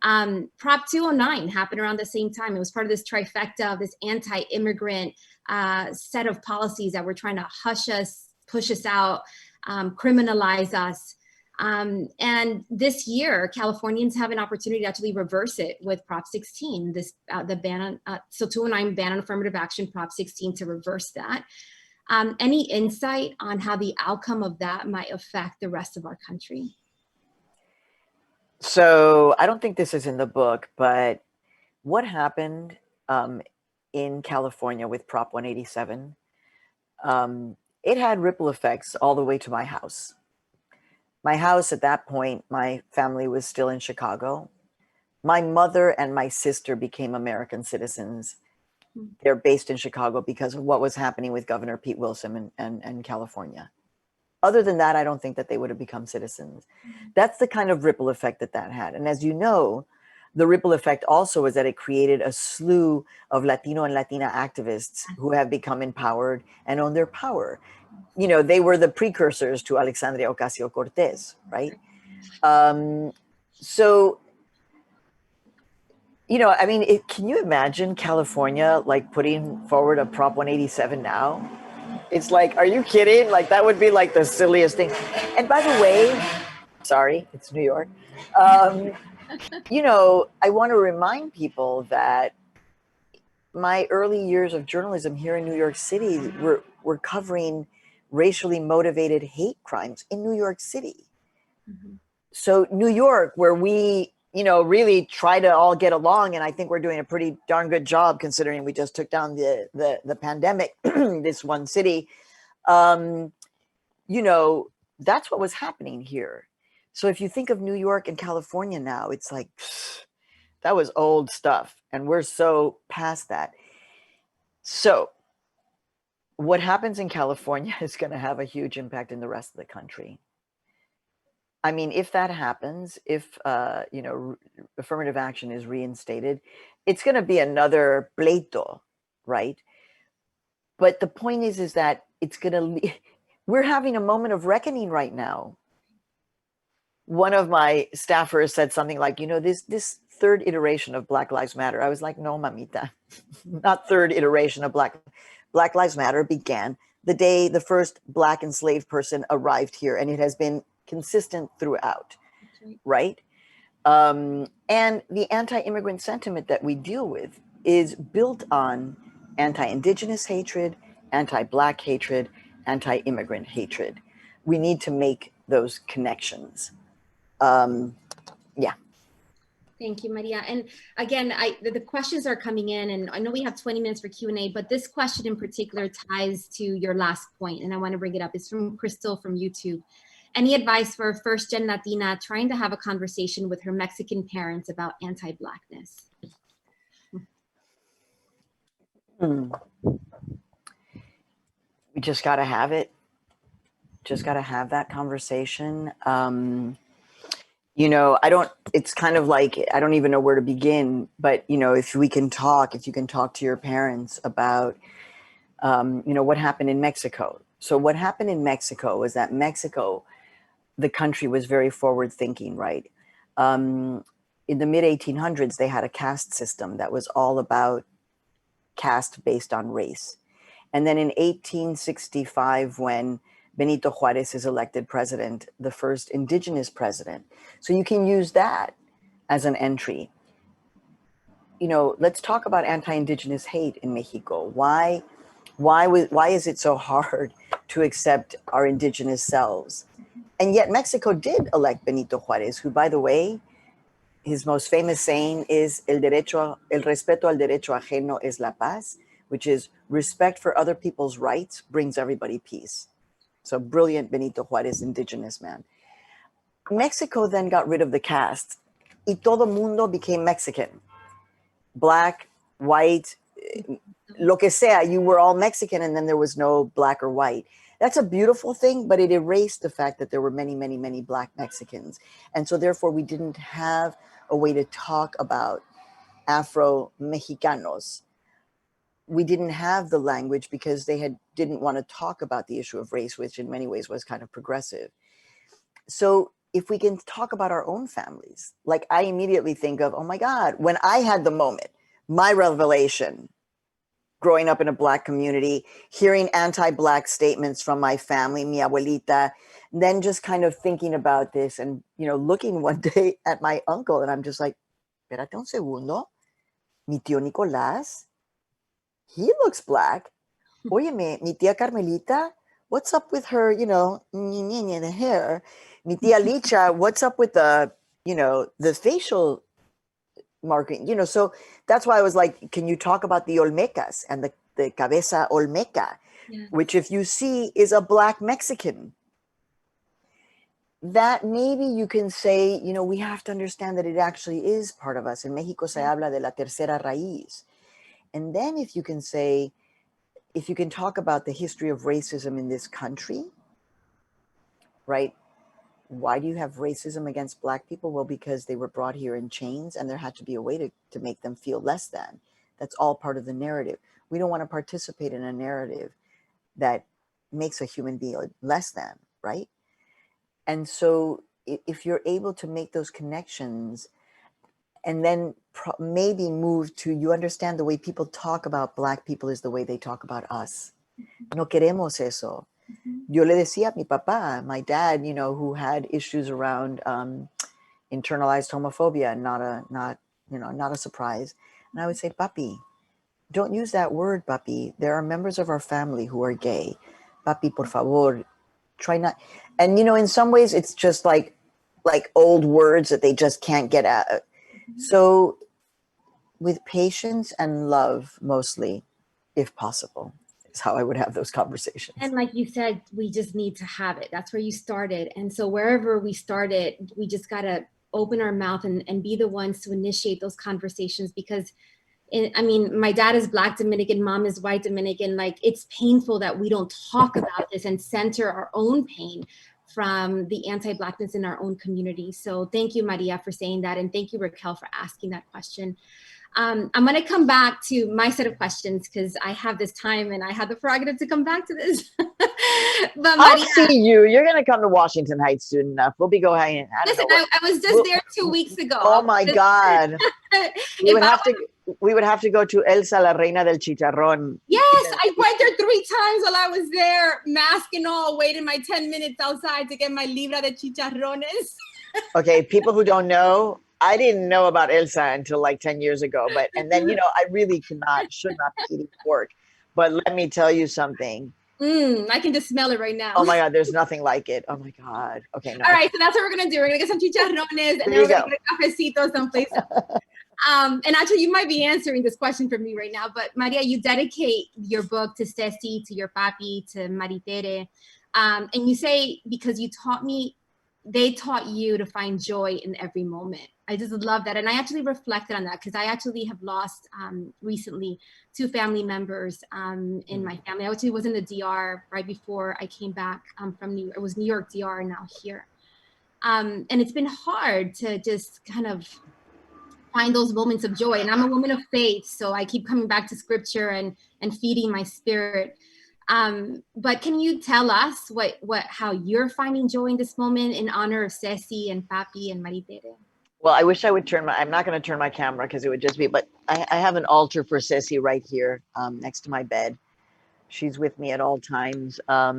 Prop 209 happened around the same time. It was part of this trifecta of this anti-immigrant set of policies that were trying to hush us, push us out, criminalize us. And this year, Californians have an opportunity to actually reverse it with Prop 16, the ban on, 209 ban on affirmative action, Prop 16 to reverse that. Any insight on how the outcome of that might affect the rest of our country? So I don't think this is in the book, but what happened in California with Prop 187, it had ripple effects all the way to my house. My house at that point, my family was still in Chicago. My mother and my sister became American citizens. They're based in Chicago because of what was happening with Governor Pete Wilson and California. Other than that, I don't think that they would have become citizens. That's the kind of ripple effect that had. And as you know, the ripple effect also is that it created a slew of Latino and Latina activists who have become empowered and own their power. They were the precursors to Alexandria Ocasio-Cortez, right? So, can you imagine California like putting forward a Prop 187 now? It's like, are you kidding? Like, that would be like the silliest thing. And by the way, sorry, it's New York. I want to remind people that my early years of journalism here in New York City were covering racially motivated hate crimes in New York City. Mm-hmm. So New York, where we, really try to all get along, and I think we're doing a pretty darn good job considering we just took down the pandemic, this one city, that's what was happening here. So if you think of New York and California now, it's like, that was old stuff, and we're so past that. So what happens in California is going to have a huge impact in the rest of the country. I mean, if that happens, if, affirmative action is reinstated, it's going to be another pleito, right? But the point is that it's going to, we're having a moment of reckoning right now. One of my staffers said something like, this third iteration of Black Lives Matter. I was like, no, mamita, not third iteration of Black Lives Matter began the day the first Black enslaved person arrived here, and it has been consistent throughout, right? And the anti-immigrant sentiment that we deal with is built on anti-indigenous hatred, anti-Black hatred, anti-immigrant hatred. We need to make those connections. Yeah. Thank you, Maria. And again, the questions are coming in, and I know we have 20 minutes for Q&A, but this question in particular ties to your last point, and I want to bring it up. It's from Crystal from YouTube. Any advice for a first-gen Latina trying to have a conversation with her Mexican parents about anti-Blackness? We just got to have it. Just got to have that conversation. You know, it's kind of like, I don't even know where to begin, but, you know, if you can talk to your parents about, you know, what happened in Mexico. So what happened in Mexico was that Mexico, the country was very forward thinking, right? In the mid 1800s, they had a caste system that was all about caste based on race. And then in 1865, when Benito Juárez is elected president, the first indigenous president. So you can use that as an entry. You know, let's talk about anti-indigenous hate in Mexico. Why is it so hard to accept our indigenous selves? And yet Mexico did elect Benito Juárez, who, by the way, his most famous saying is el respeto al derecho ajeno es la paz, which is respect for other people's rights brings everybody peace. So brilliant Benito Juárez, indigenous man. Mexico then got rid of the caste. Y todo mundo became Mexican. Black, white, lo que sea, you were all Mexican, and then there was no black or white. That's a beautiful thing, but it erased the fact that there were many, many, many Black Mexicans. And so therefore we didn't have a way to talk about Afro-Mexicanos. We didn't have the language because they didn't want to talk about the issue of race, which in many ways was kind of progressive. So if we can talk about our own families, like I immediately think of, oh my God, when I had the moment, my revelation, growing up in a Black community, hearing anti-Black statements from my family, mi abuelita, then just kind of thinking about this and, you know, looking one day at my uncle and I'm just like, espérate un segundo, mi tío Nicolás, he looks Black. Óyeme, mi tía Carmelita, what's up with her, you know, the hair? Mi tía Licha, what's up with the, you know, the facial marking, you know? So that's why I was like, can you talk about the Olmecas and the cabeza Olmeca, which if you see is a Black Mexican. That maybe you can say, you know, we have to understand that it actually is part of us. In Mexico se habla de la tercera raíz. And then if you can say, if you can talk about the history of racism in this country, right? Why do you have racism against Black people? Well, because they were brought here in chains and there had to be a way to make them feel less than. That's all part of the narrative. We don't want to participate in a narrative that makes a human being less than, right? And so if you're able to make those connections and then maybe move to, you understand the way people talk about Black people is the way they talk about us. No queremos eso. Yo le decía a mi papá, my dad, you know, who had issues around internalized homophobia, not a surprise. And I would say, papi, don't use that word, papi. There are members of our family who are gay. Papi, por favor, try not. And, you know, in some ways it's just like old words that they just can't get out. So with patience and love, mostly, if possible, is how I would have those conversations. And like you said, we just need to have it. That's where you started. And so wherever we started, we just got to open our mouth and be the ones to initiate those conversations because I mean, my dad is Black Dominican, mom is white Dominican. Like, it's painful that we don't talk about this and center our own pain from the anti-Blackness in our own community. So thank you, Maria, for saying that. And thank you, Raquel, for asking that question. I'm going to come back to my set of questions because I have this time and I have the prerogative to come back to this. But I'll see you. You're going to come to Washington Heights soon enough. We'll be going. Listen, I was just there 2 weeks ago. Oh my God. We would have to go to Elsa, la reina del chicharrón. Yes, I went there 3 times while I was there, mask and all, waiting my 10 minutes outside to get my libra de chicharrones. Okay, people who don't know, I didn't know about Elsa until like 10 years ago, and then, I really should not be eating pork. But let me tell you something. I can just smell it right now. Oh my God, there's nothing like it. Oh my God. Okay, no. All right, so that's what we're gonna do. We're gonna get some chicharrones, and then we're gonna get a cafecito someplace. And actually, you might be answering this question for me right now, but Maria, you dedicate your book to Ceci, to your papi, to Maritere, and you say, because they taught you to find joy in every moment. I just love that. And I actually reflected on that because I actually have lost recently 2 family members in my family. I actually was in the DR right before I came back from it was New York DR, now here. And it's been hard to just kind of find those moments of joy. And I'm a woman of faith, so I keep coming back to scripture and feeding my spirit. But can you tell us how you're finding joy in this moment in honor of Ceci and Papi and Maritere? Well, I wish I would I'm not going to turn my camera because it would just be, but I have an altar for Ceci right here next to my bed. She's with me at all times. I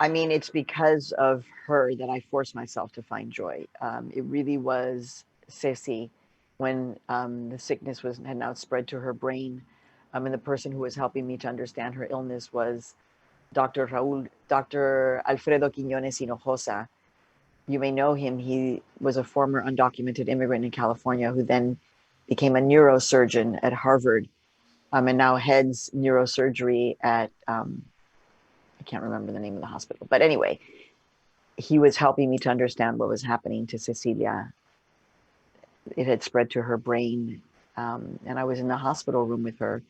mean, it's because of her that I force myself to find joy. It really was Ceci when the sickness had now spread to her brain. And the person who was helping me to understand her illness was Dr. Alfredo Quiñones Hinojosa. You may know him. He was a former undocumented immigrant in California who then became a neurosurgeon at Harvard and now heads neurosurgery at, I can't remember the name of the hospital. But anyway, he was helping me to understand what was happening to Cecilia. It had spread to her brain. And I was in the hospital room with her.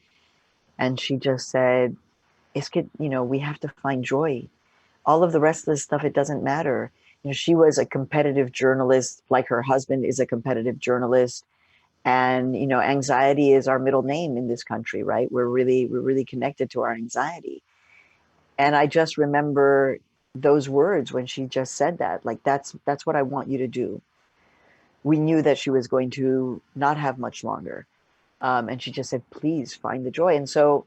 And she just said, we have to find joy. All of the rest of this stuff, it doesn't matter. She was a competitive journalist, like her husband is a competitive journalist. And, anxiety is our middle name in this country, right? We're really connected to our anxiety. And I just remember those words when she just said that, like, that's what I want you to do. We knew that she was going to not have much longer. And she just said, please find the joy. And so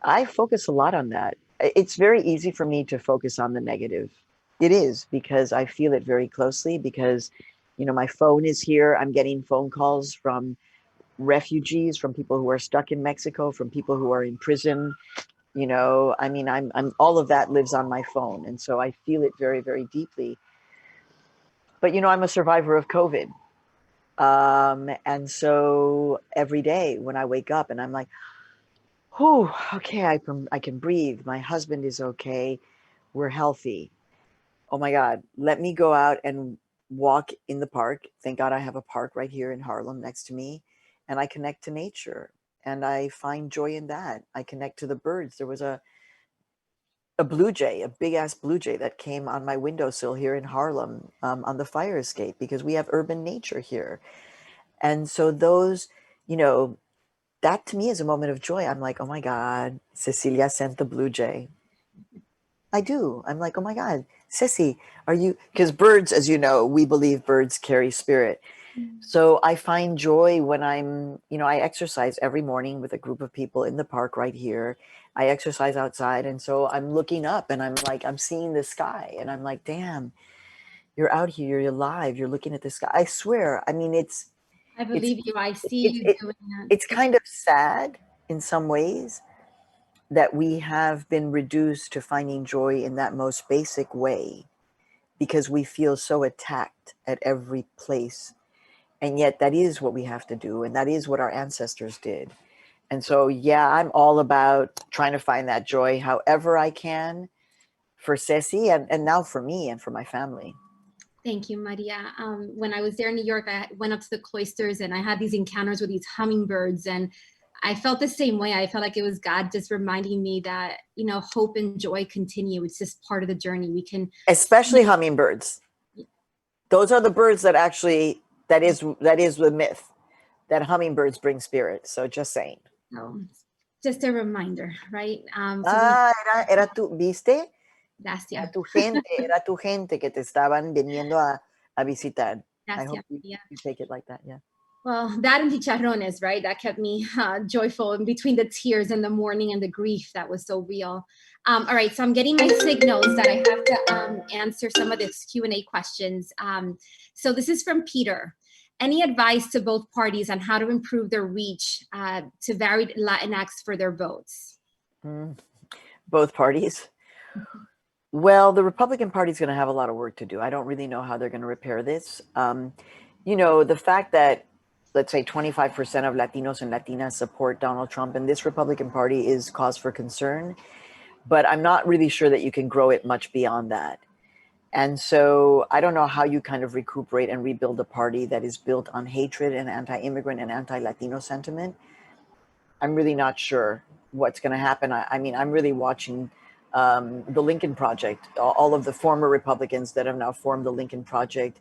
I focus a lot on that. It's very easy for me to focus on the negative. It is, because I feel it very closely, because, my phone is here. I'm getting phone calls from refugees, from people who are stuck in Mexico, from people who are in prison. I'm all of that lives on my phone. And so I feel it very, very deeply. But, I'm a survivor of COVID. And so every day when I wake up and I'm like, oh, okay, I can breathe. My husband is okay. We're healthy. Oh my God, let me go out and walk in the park. Thank God I have a park right here in Harlem next to me. And I connect to nature and I find joy in that. I connect to the birds. There was a blue jay, a big ass blue jay that came on my windowsill here in Harlem on the fire escape, because we have urban nature here. And so those, that to me is a moment of joy. I'm like, oh my God, Cecilia sent the blue jay. I do. I'm like, oh my God, Ceci, are you, because birds, as you know, we believe birds carry spirit. So I find joy when I exercise every morning with a group of people in the park right here. I exercise outside. And so I'm looking up and I'm seeing the sky and I'm like, damn, you're out here, you're alive, you're looking at the sky. I swear. I mean, I believe you. I see you doing that. It's kind of sad in some ways that we have been reduced to finding joy in that most basic way, because we feel so attacked at every place. And yet that is what we have to do. And that is what our ancestors did. And so, yeah, I'm all about trying to find that joy however I can for Ceci and now for me and for my family. Thank you, Maria. When I was there in New York, I went up to the cloisters and I had these encounters with these hummingbirds, and I felt the same way. I felt like it was God just reminding me that, hope and joy continue. It's just part of the journey. We can, especially hummingbirds. Those are the birds that actually, that is the myth, that hummingbirds bring spirit. So just saying. No, just a reminder, right? Era tu, ¿viste? Gracias. Era tu gente que te estaban viniendo a visitar. Gracias, I hope you take it like that, yeah. Well, that and chicharrones, right? That kept me joyful in between the tears in the morning and the grief that was so real. All right, so I'm getting my signals that I have to answer some of this Q&A questions. So this is from Peter. Any advice to both parties on how to improve their reach to varied Latinx for their votes? Both parties. Well, the Republican Party is going to have a lot of work to do. I don't really know how they're going to repair this. You know, the fact that, let's say, 25% of Latinos and Latinas support Donald Trump in this Republican Party is cause for concern, but I'm not really sure that you can grow it much beyond that. And so I don't know how you kind of recuperate and rebuild a party that is built on hatred and anti-immigrant and anti-Latino sentiment. I'm really not sure what's going to happen. I mean, I'm really watching the Lincoln Project, all of the former Republicans that have now formed the Lincoln Project.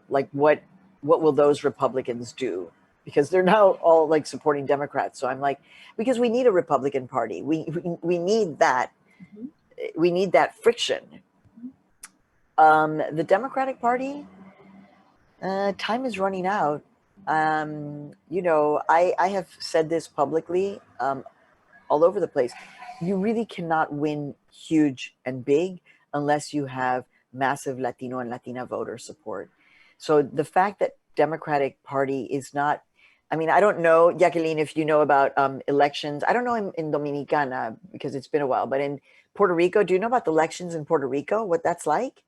Like what will those Republicans do? Because they're now all like supporting Democrats. So I'm like, because we need a Republican Party. We need that. We need that friction. The Democratic Party, time is running out. You know, I have said this publicly all over the place. You really cannot win huge and big unless you have massive Latino and Latina voter support. So the fact that Democratic Party is not, I mean, I don't know, Jacqueline, if you know about elections. I don't know in Dominicana because it's been a while, but in Puerto Rico, do you know about the elections in Puerto Rico, what that's like?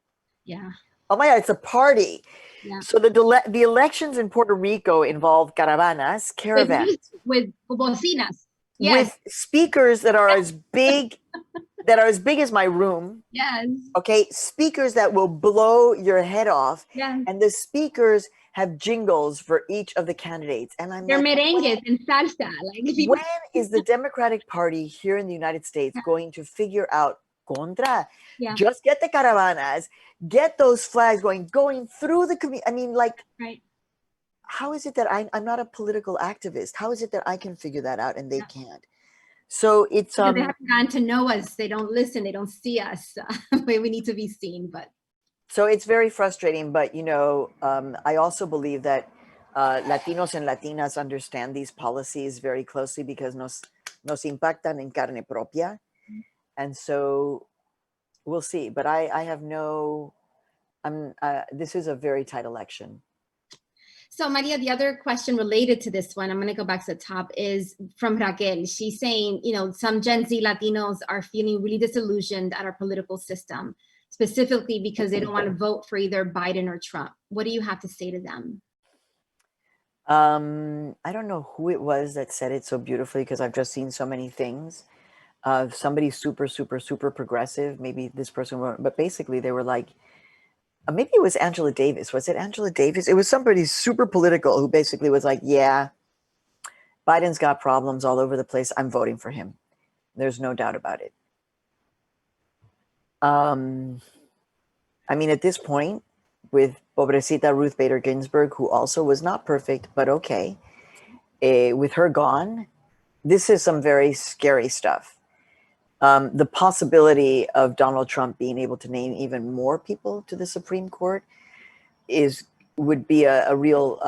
Yeah. Oh my God, it's a party. Yeah. So the elections in Puerto Rico involve caravanas, caravans. With bocinas. Yes. With speakers that are as big as my room. Yes. Okay, speakers that will blow your head off. Yes. And the speakers have jingles for each of the candidates. And I'm They're like, merengues and salsa. Like when is the Democratic Party here in the United States going to figure out contra? Yeah. Just get the caravanas, get those flags going through the community. I mean, like, right. How is it that I'm not a political activist? How is it that I can figure that out and they can't? So it's they haven't gotten to know us. They don't listen. They don't see us. We need to be seen. But so it's very frustrating. But you know, I also believe that Latinos and Latinas understand these policies very closely because nos impactan en carne propia, and so we'll see. But I have no. This is a very tight election. So Maria, the other question related to this one, I'm going to go back to the top, is from Raquel. She's saying, you know, some Gen Z Latinos are feeling really disillusioned at our political system, specifically because they don't want to vote for either Biden or Trump. What do you have to say to them? I don't know who it was that said it so beautifully because I've just seen so many things. Somebody super, super, super progressive. Maybe this person wrote, but basically they were like, maybe it was Angela Davis. Was it Angela Davis? It was somebody super political who basically was like, yeah, Biden's got problems all over the place. I'm voting for him. There's no doubt about it. I mean, at this point, with Pobrecita Ruth Bader Ginsburg, who also was not perfect, but okay, with her gone, this is some very scary stuff. The possibility of Donald Trump being able to name even more people to the Supreme Court would be a real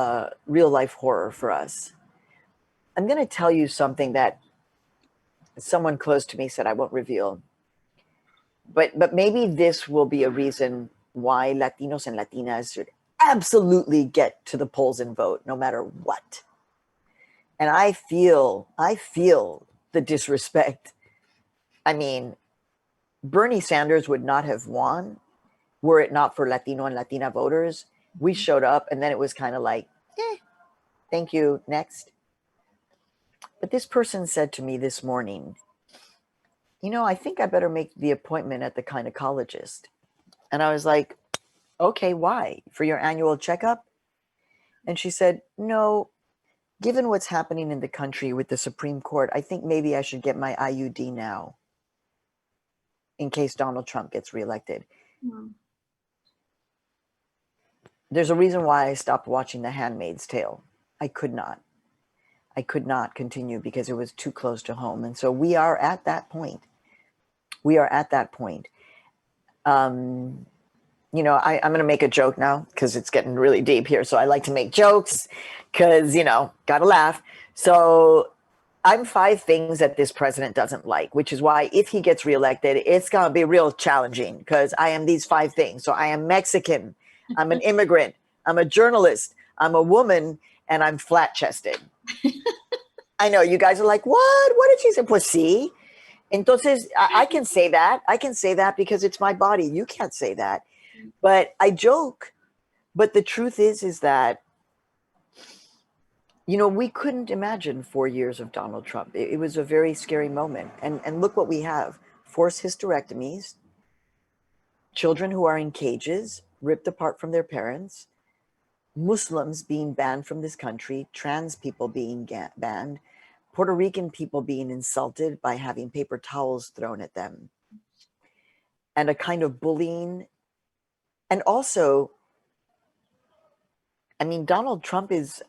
life horror for us. I'm going to tell you something that someone close to me said I won't reveal, but maybe this will be a reason why Latinos and Latinas should absolutely get to the polls and vote, no matter what. And I feel the disrespect. I mean, Bernie Sanders would not have won were it not for Latino and Latina voters. We showed up and then it was kind of like, thank you, next. But this person said to me this morning, you know, I think I better make the appointment at the gynecologist. And I was like, okay, why? For your annual checkup? And she said, no, given what's happening in the country with the Supreme Court, I think maybe I should get my IUD now, in case Donald Trump gets reelected. There's a reason why I stopped watching The Handmaid's Tale. I could not continue because it was too close to home. And so we are at that point. I'm going to make a joke now because it's getting really deep here. So I like to make jokes because, got to laugh. So I'm 5 things that this president doesn't like, which is why if he gets reelected, it's going to be real challenging because I am these 5 things. So I am Mexican, I'm an immigrant, I'm a journalist, I'm a woman, and I'm flat-chested. I know you guys are like, what did she say? Pues sí. Entonces, I can say that. I can say that because it's my body. You can't say that. But I joke. But the truth is that, we couldn't imagine 4 years of Donald Trump. It was a very scary moment. And look what we have. Forced hysterectomies, children who are in cages, ripped apart from their parents, Muslims being banned from this country, trans people being banned, Puerto Rican people being insulted by having paper towels thrown at them, and a kind of bullying. And also, Donald Trump is,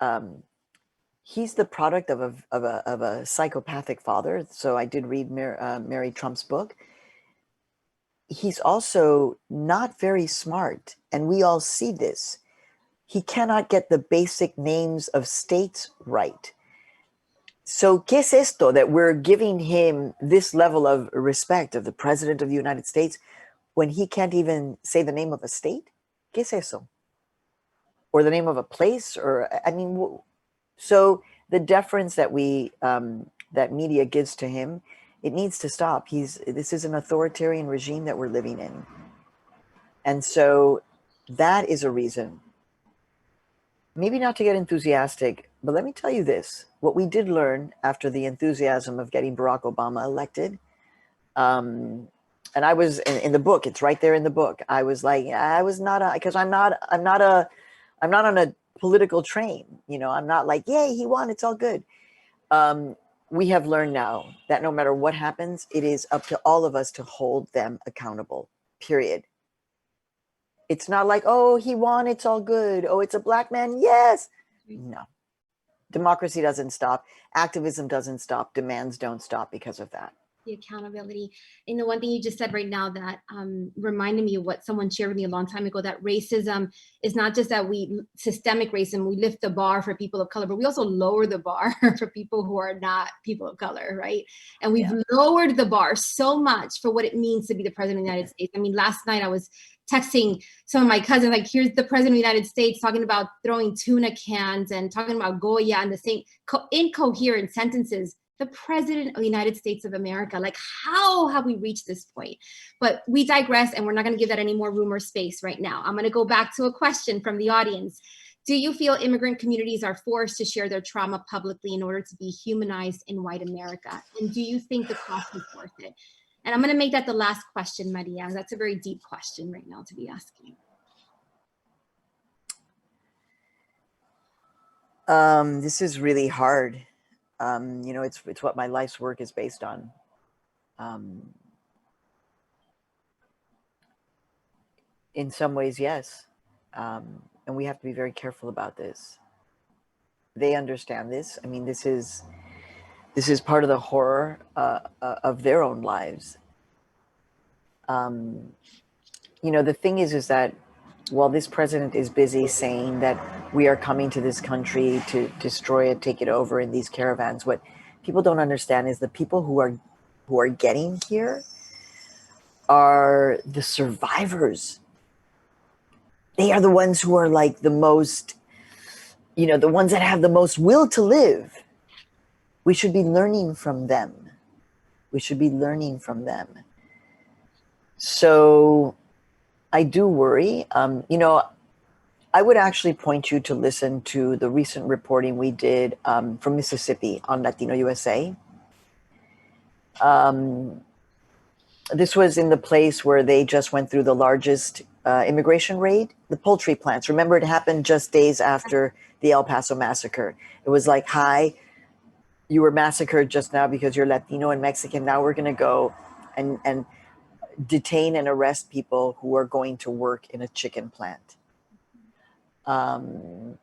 he's the product of a psychopathic father. So I did read Mary Trump's book. He's also not very smart, and we all see this. He cannot get the basic names of states right. So, ¿qué es esto that we're giving him this level of respect of the president of the United States when he can't even say the name of a state? ¿Qué es eso? Or the name of a place? So the deference that that media gives to him, it needs to stop. This is an authoritarian regime that we're living in. And so that is a reason. Maybe not to get enthusiastic, but let me tell you this. What we did learn after the enthusiasm of getting Barack Obama elected, and I was in the book, it's right there in the book. I was like, because I'm not on a political train. I'm not like, yay, he won, it's all good. We have learned now that no matter what happens, it is up to all of us to hold them accountable, period. It's not like, oh, he won, it's all good. Oh, it's a black man, yes. No. Democracy doesn't stop. Activism doesn't stop. Demands don't stop because of that. The accountability. And the one thing you just said right now that reminded me of what someone shared with me a long time ago, that racism is not just that systemic racism, we lift the bar for people of color, but we also lower the bar for people who are not people of color, right? And we've lowered the bar so much for what it means to be the president of the United States. Last night I was texting some of my cousins, like, here's the president of the United States talking about throwing tuna cans and talking about Goya and the same incoherent sentences. The president of the United States of America. Like, how have we reached this point? But we digress, and we're not going to give that any more room or space right now. I'm going to go back to a question from the audience. Do you feel immigrant communities are forced to share their trauma publicly in order to be humanized in white America? And do you think the cost is worth it? And I'm going to make that the last question, Maria. That's a very deep question right now to be asking. This is really hard. It's what my life's work is based on. In some ways, yes. And we have to be very careful about this. They understand this. This is part of the horror of their own lives. The thing is that while this president is busy saying that we are coming to this country to destroy it, take it over in these caravans, what people don't understand is the people who are getting here are the survivors. They are the ones who are like the most, the ones that have the most will to live. We should be learning from them. We should be learning from them. So I do worry. I would actually point you to listen to the recent reporting we did from Mississippi on Latino USA. This was in the place where they just went through the largest immigration raid, the poultry plants. Remember, it happened just days after the El Paso massacre. It was like, hi, you were massacred just now because you're Latino and Mexican. Now we're going to go and detain and arrest people who are going to work in a chicken plant. And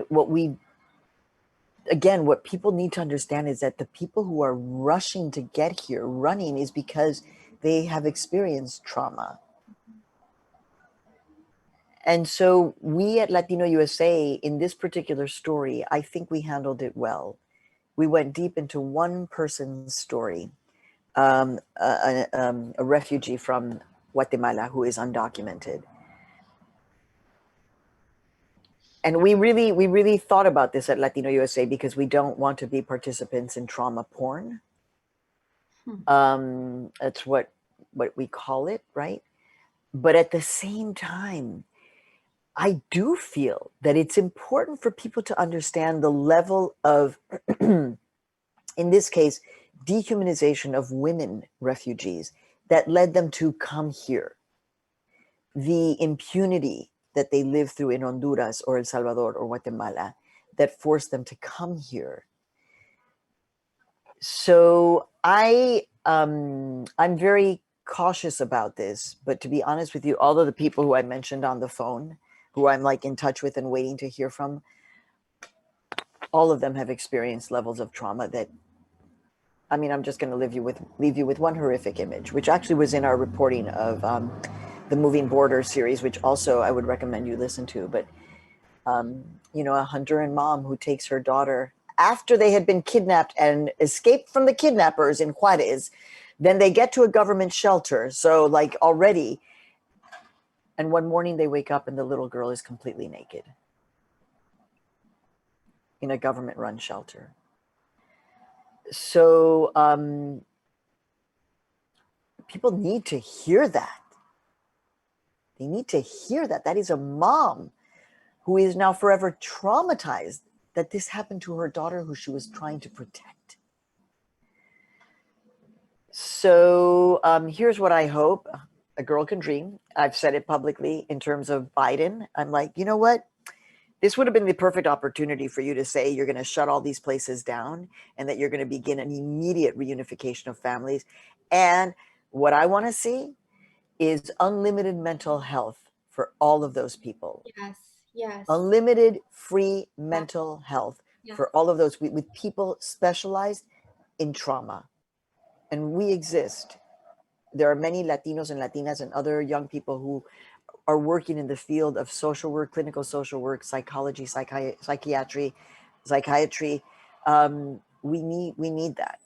what people need to understand is that the people who are rushing to get here, running, is because they have experienced trauma. And so we at Latino USA, in this particular story, I think we handled it well. We went deep into one person's story, a refugee from Guatemala who is undocumented. And we really thought about this at Latino USA because we don't want to be participants in trauma porn. That's what we call it, right? But at the same time, I do feel that it's important for people to understand the level of, in this case, dehumanization of women refugees that led them to come here. The impunity that they live through in Honduras or El Salvador or Guatemala that forced them to come here. So I'm very cautious about this, but to be honest with you, all of the people who I mentioned on the phone, who I'm like in touch with and waiting to hear from, all of them have experienced levels of trauma that, I mean, I'm just going to leave you with one horrific image, which actually was in our reporting of the Moving Borders series, which also I would recommend you listen to. But, you know, a Honduran mom who takes her daughter after they had been kidnapped and escaped from the kidnappers in Juarez. Then they get to a government shelter. So like already, and one morning they wake up and the little girl is completely naked in a government-run shelter. So people need to hear that. They need to hear that. That is a mom who is now forever traumatized that this happened to her daughter who she was trying to protect. So here's what I hope. A girl can dream. I've said it publicly in terms of Biden. I'm like, you know what? This would have been the perfect opportunity for you to say you're going to shut all these places down and that you're going to begin an immediate reunification of families. And what I want to see is unlimited mental health for all of those people. Yes, yes. Unlimited free mental health for all of those with people specialized in trauma. And we exist. There are many Latinos and Latinas and other young people who are working in the field of social work, clinical social work, psychology, psychiatry. We need that.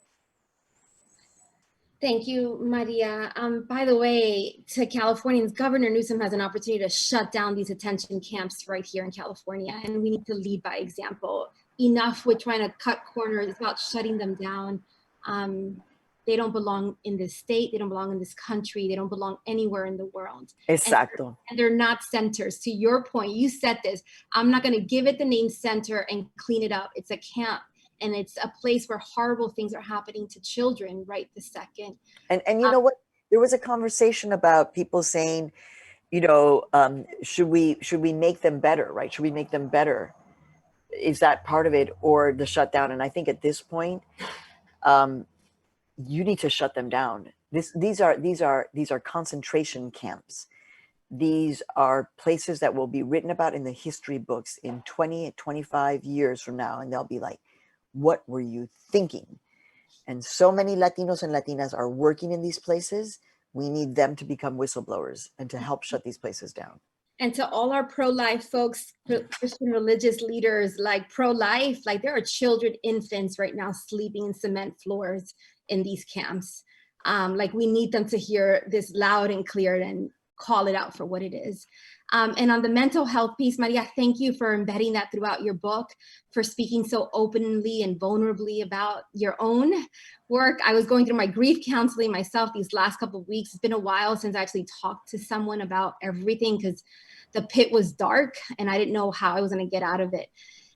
Thank you, Maria. By the way, to Californians, Governor Newsom has an opportunity to shut down these detention camps right here in California, and we need to lead by example. Enough with trying to cut corners. It's about shutting them down. They don't belong in this state. They don't belong in this country. They don't belong anywhere in the world. Exacto. And they're not centers. To your point, you said this. I'm not going to give it the name center and clean it up. It's a camp. And it's a place where horrible things are happening to children right this second. And you know what? There was a conversation about people saying, you know, should we make them better, right? Should we make them better? Is that part of it, or the shutdown? And I think at this point, you need to shut them down. These are concentration camps. These are places that will be written about in the history books in 20, 25 years from now, and they'll be like, what were you thinking? And so many Latinos and Latinas are working in these places. We need them to become whistleblowers and to help shut these places down. And to all our pro-life folks, Christian religious leaders, like pro-life, like there are children, infants right now sleeping in cement floors in these camps. Like we need them to hear this loud and clear and call it out for what it is. And on the mental health piece, Maria, thank you for embedding that throughout your book, for speaking so openly and vulnerably about your own work. I was going through my grief counseling myself these last couple of weeks. It's been a while since I actually talked to someone about everything because the pit was dark and I didn't know how I was going to get out of it.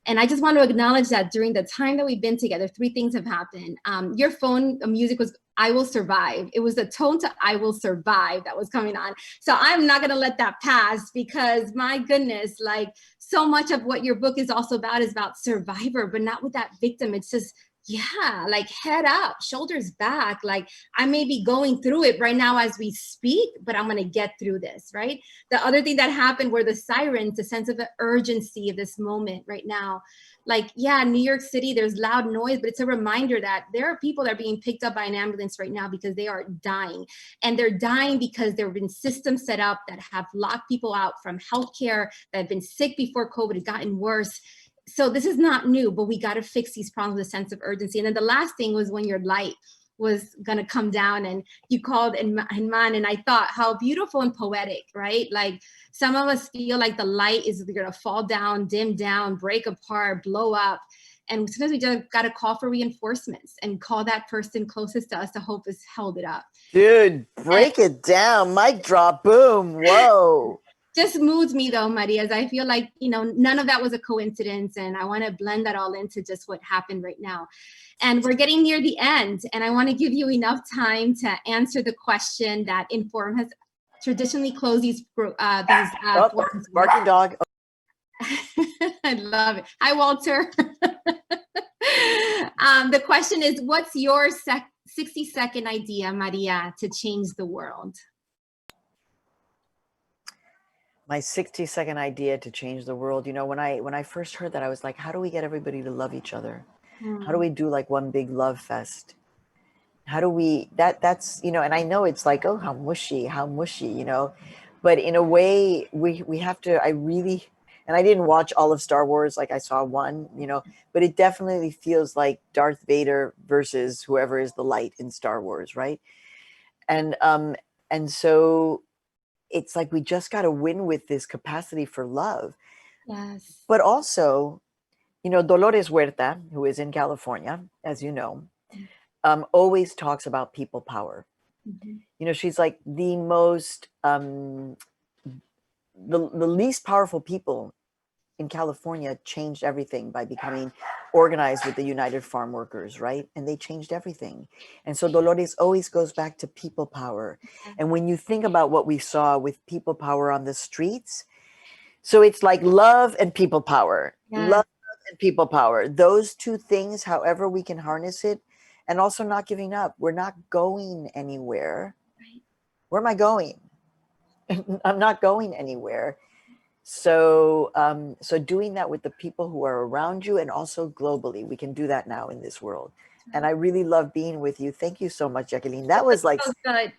And I just want to acknowledge that during the time that we've been together, 3 things have happened. Your phone music was I Will Survive. It was the tone to I Will Survive that was coming on. So I'm not going to let that pass because my goodness, like so much of what your book is also about is about survivor, but not with that victim. It's just yeah, like head up, shoulders back. Like I may be going through it right now as we speak, but I'm going to get through this, right? The other thing that happened were the sirens, the sense of the urgency of this moment right now. Like, yeah, New York City, there's loud noise, but it's a reminder that there are people that are being picked up by an ambulance right now because they are dying. And they're dying because there have been systems set up that have locked people out from healthcare, that have been sick before COVID, had gotten worse. So this is not new, but we got to fix these problems with a sense of urgency. And then the last thing was when your light was going to come down and you called Inman, and I thought how beautiful and poetic, right? Like some of us feel like the light is going to fall down, dim down, break apart, blow up. And sometimes we just got to call for reinforcements and call that person closest to us to hope has held it up. Dude, break it down. Mic drop. Boom. Whoa. Just moves me though, Maria, as I feel like, you know, none of that was a coincidence. And I want to blend that all into just what happened right now. And we're getting near the end. And I want to give you enough time to answer the question that Inforum has traditionally closed these forums. Barking dog. I love it. Hi, Walter. The question is, what's your 60-second idea, Maria, to change the world? My 60-second idea to change the world. You know, when I first heard that, I was like, how do we get everybody to love each other? How do we do like one big love fest? How do we, that's, you know, and I know it's like, oh, how mushy, you know, but in a way we have to, and I didn't watch all of Star Wars, like I saw one, you know, but it definitely feels like Darth Vader versus whoever is the light in Star Wars, right? And so it's like we just got to win with this capacity for love. Yes. But also, you know, Dolores Huerta, who is in California, as you know, always talks about people power. Mm-hmm. You know, she's like the most, the least powerful people in California changed everything by becoming organized with the United Farm Workers, right? And they changed everything. And so Dolores always goes back to people power. And when you think about what we saw with people power on the streets, so it's like love and people power, love and people power. Those two things, however we can harness it, and also not giving up. We're not going anywhere. Right. Where am I going? I'm not going anywhere. So, so doing that with the people who are around you and also globally, we can do that now in this world. And I really love being with you. Thank you so much, Jacqueline. That was like, so good.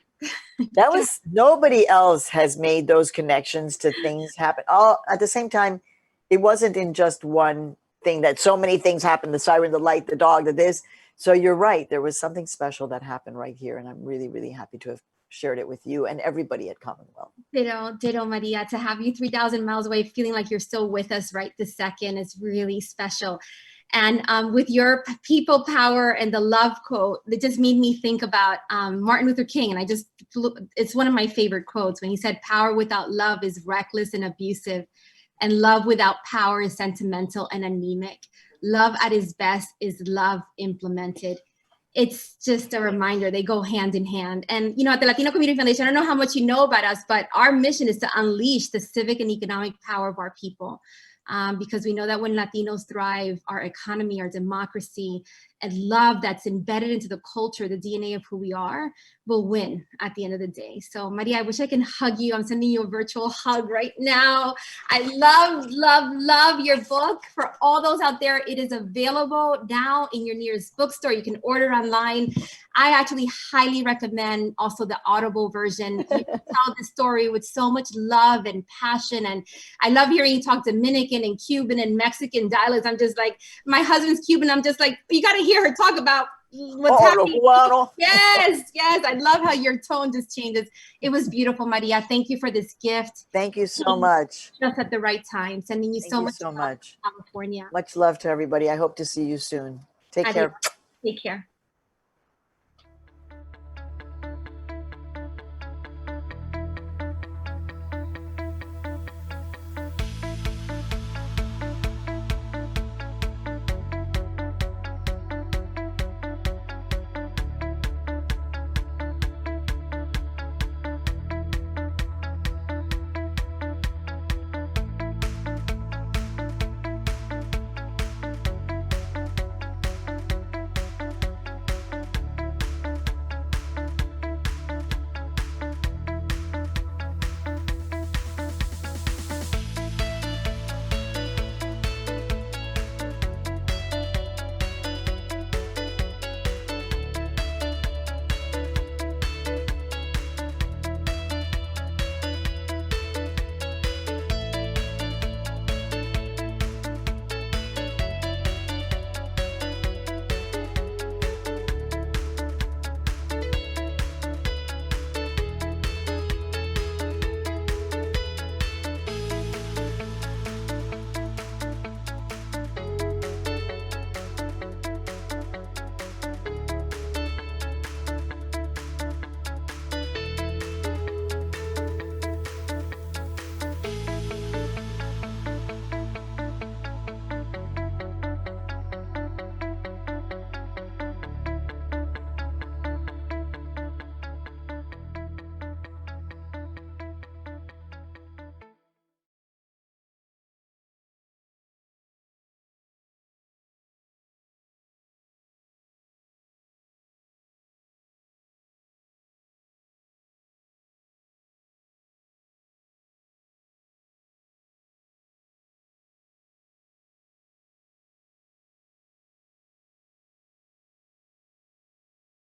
that was, nobody else has made those connections to things happen. All at the same time, it wasn't in just one thing that so many things happened, the siren, the light, the dog, the this. So you're right. There was something special that happened right here. And I'm really, really happy to have shared it with you and everybody at Commonwealth. Ditto, Maria. To have you 3,000 miles away, feeling like you're still with us right this second is really special. And with your people power and the love quote, it just made me think about Martin Luther King. And it's one of my favorite quotes when he said, power without love is reckless and abusive, and love without power is sentimental and anemic. Love at its best is love implemented. It's just a reminder, they go hand in hand. And, you know, at the Latino Community Foundation, I don't know how much you know about us, but our mission is to unleash the civic and economic power of our people. Because we know that when Latinos thrive, our economy, our democracy, and love that's embedded into the culture, the DNA of who we are, will win at the end of the day. So Maria, I wish I can hug you. I'm sending you a virtual hug right now. I love your book. For all those out there, it is available now in your nearest bookstore. You can order online. I actually highly recommend also the Audible version. You can tell the story with so much love and passion. And I love hearing you talk Dominican and Cuban and Mexican dialects. I'm just like, my husband's Cuban. I'm just like, you got to hear her talk about what's happening. Yes. I love how your tone just changes. It was beautiful, Maria. Thank you for this gift. Thank you so much. Just at the right time. Sending you so much so love much. from California. Much love to everybody. I hope to see you soon. Take care. Take care.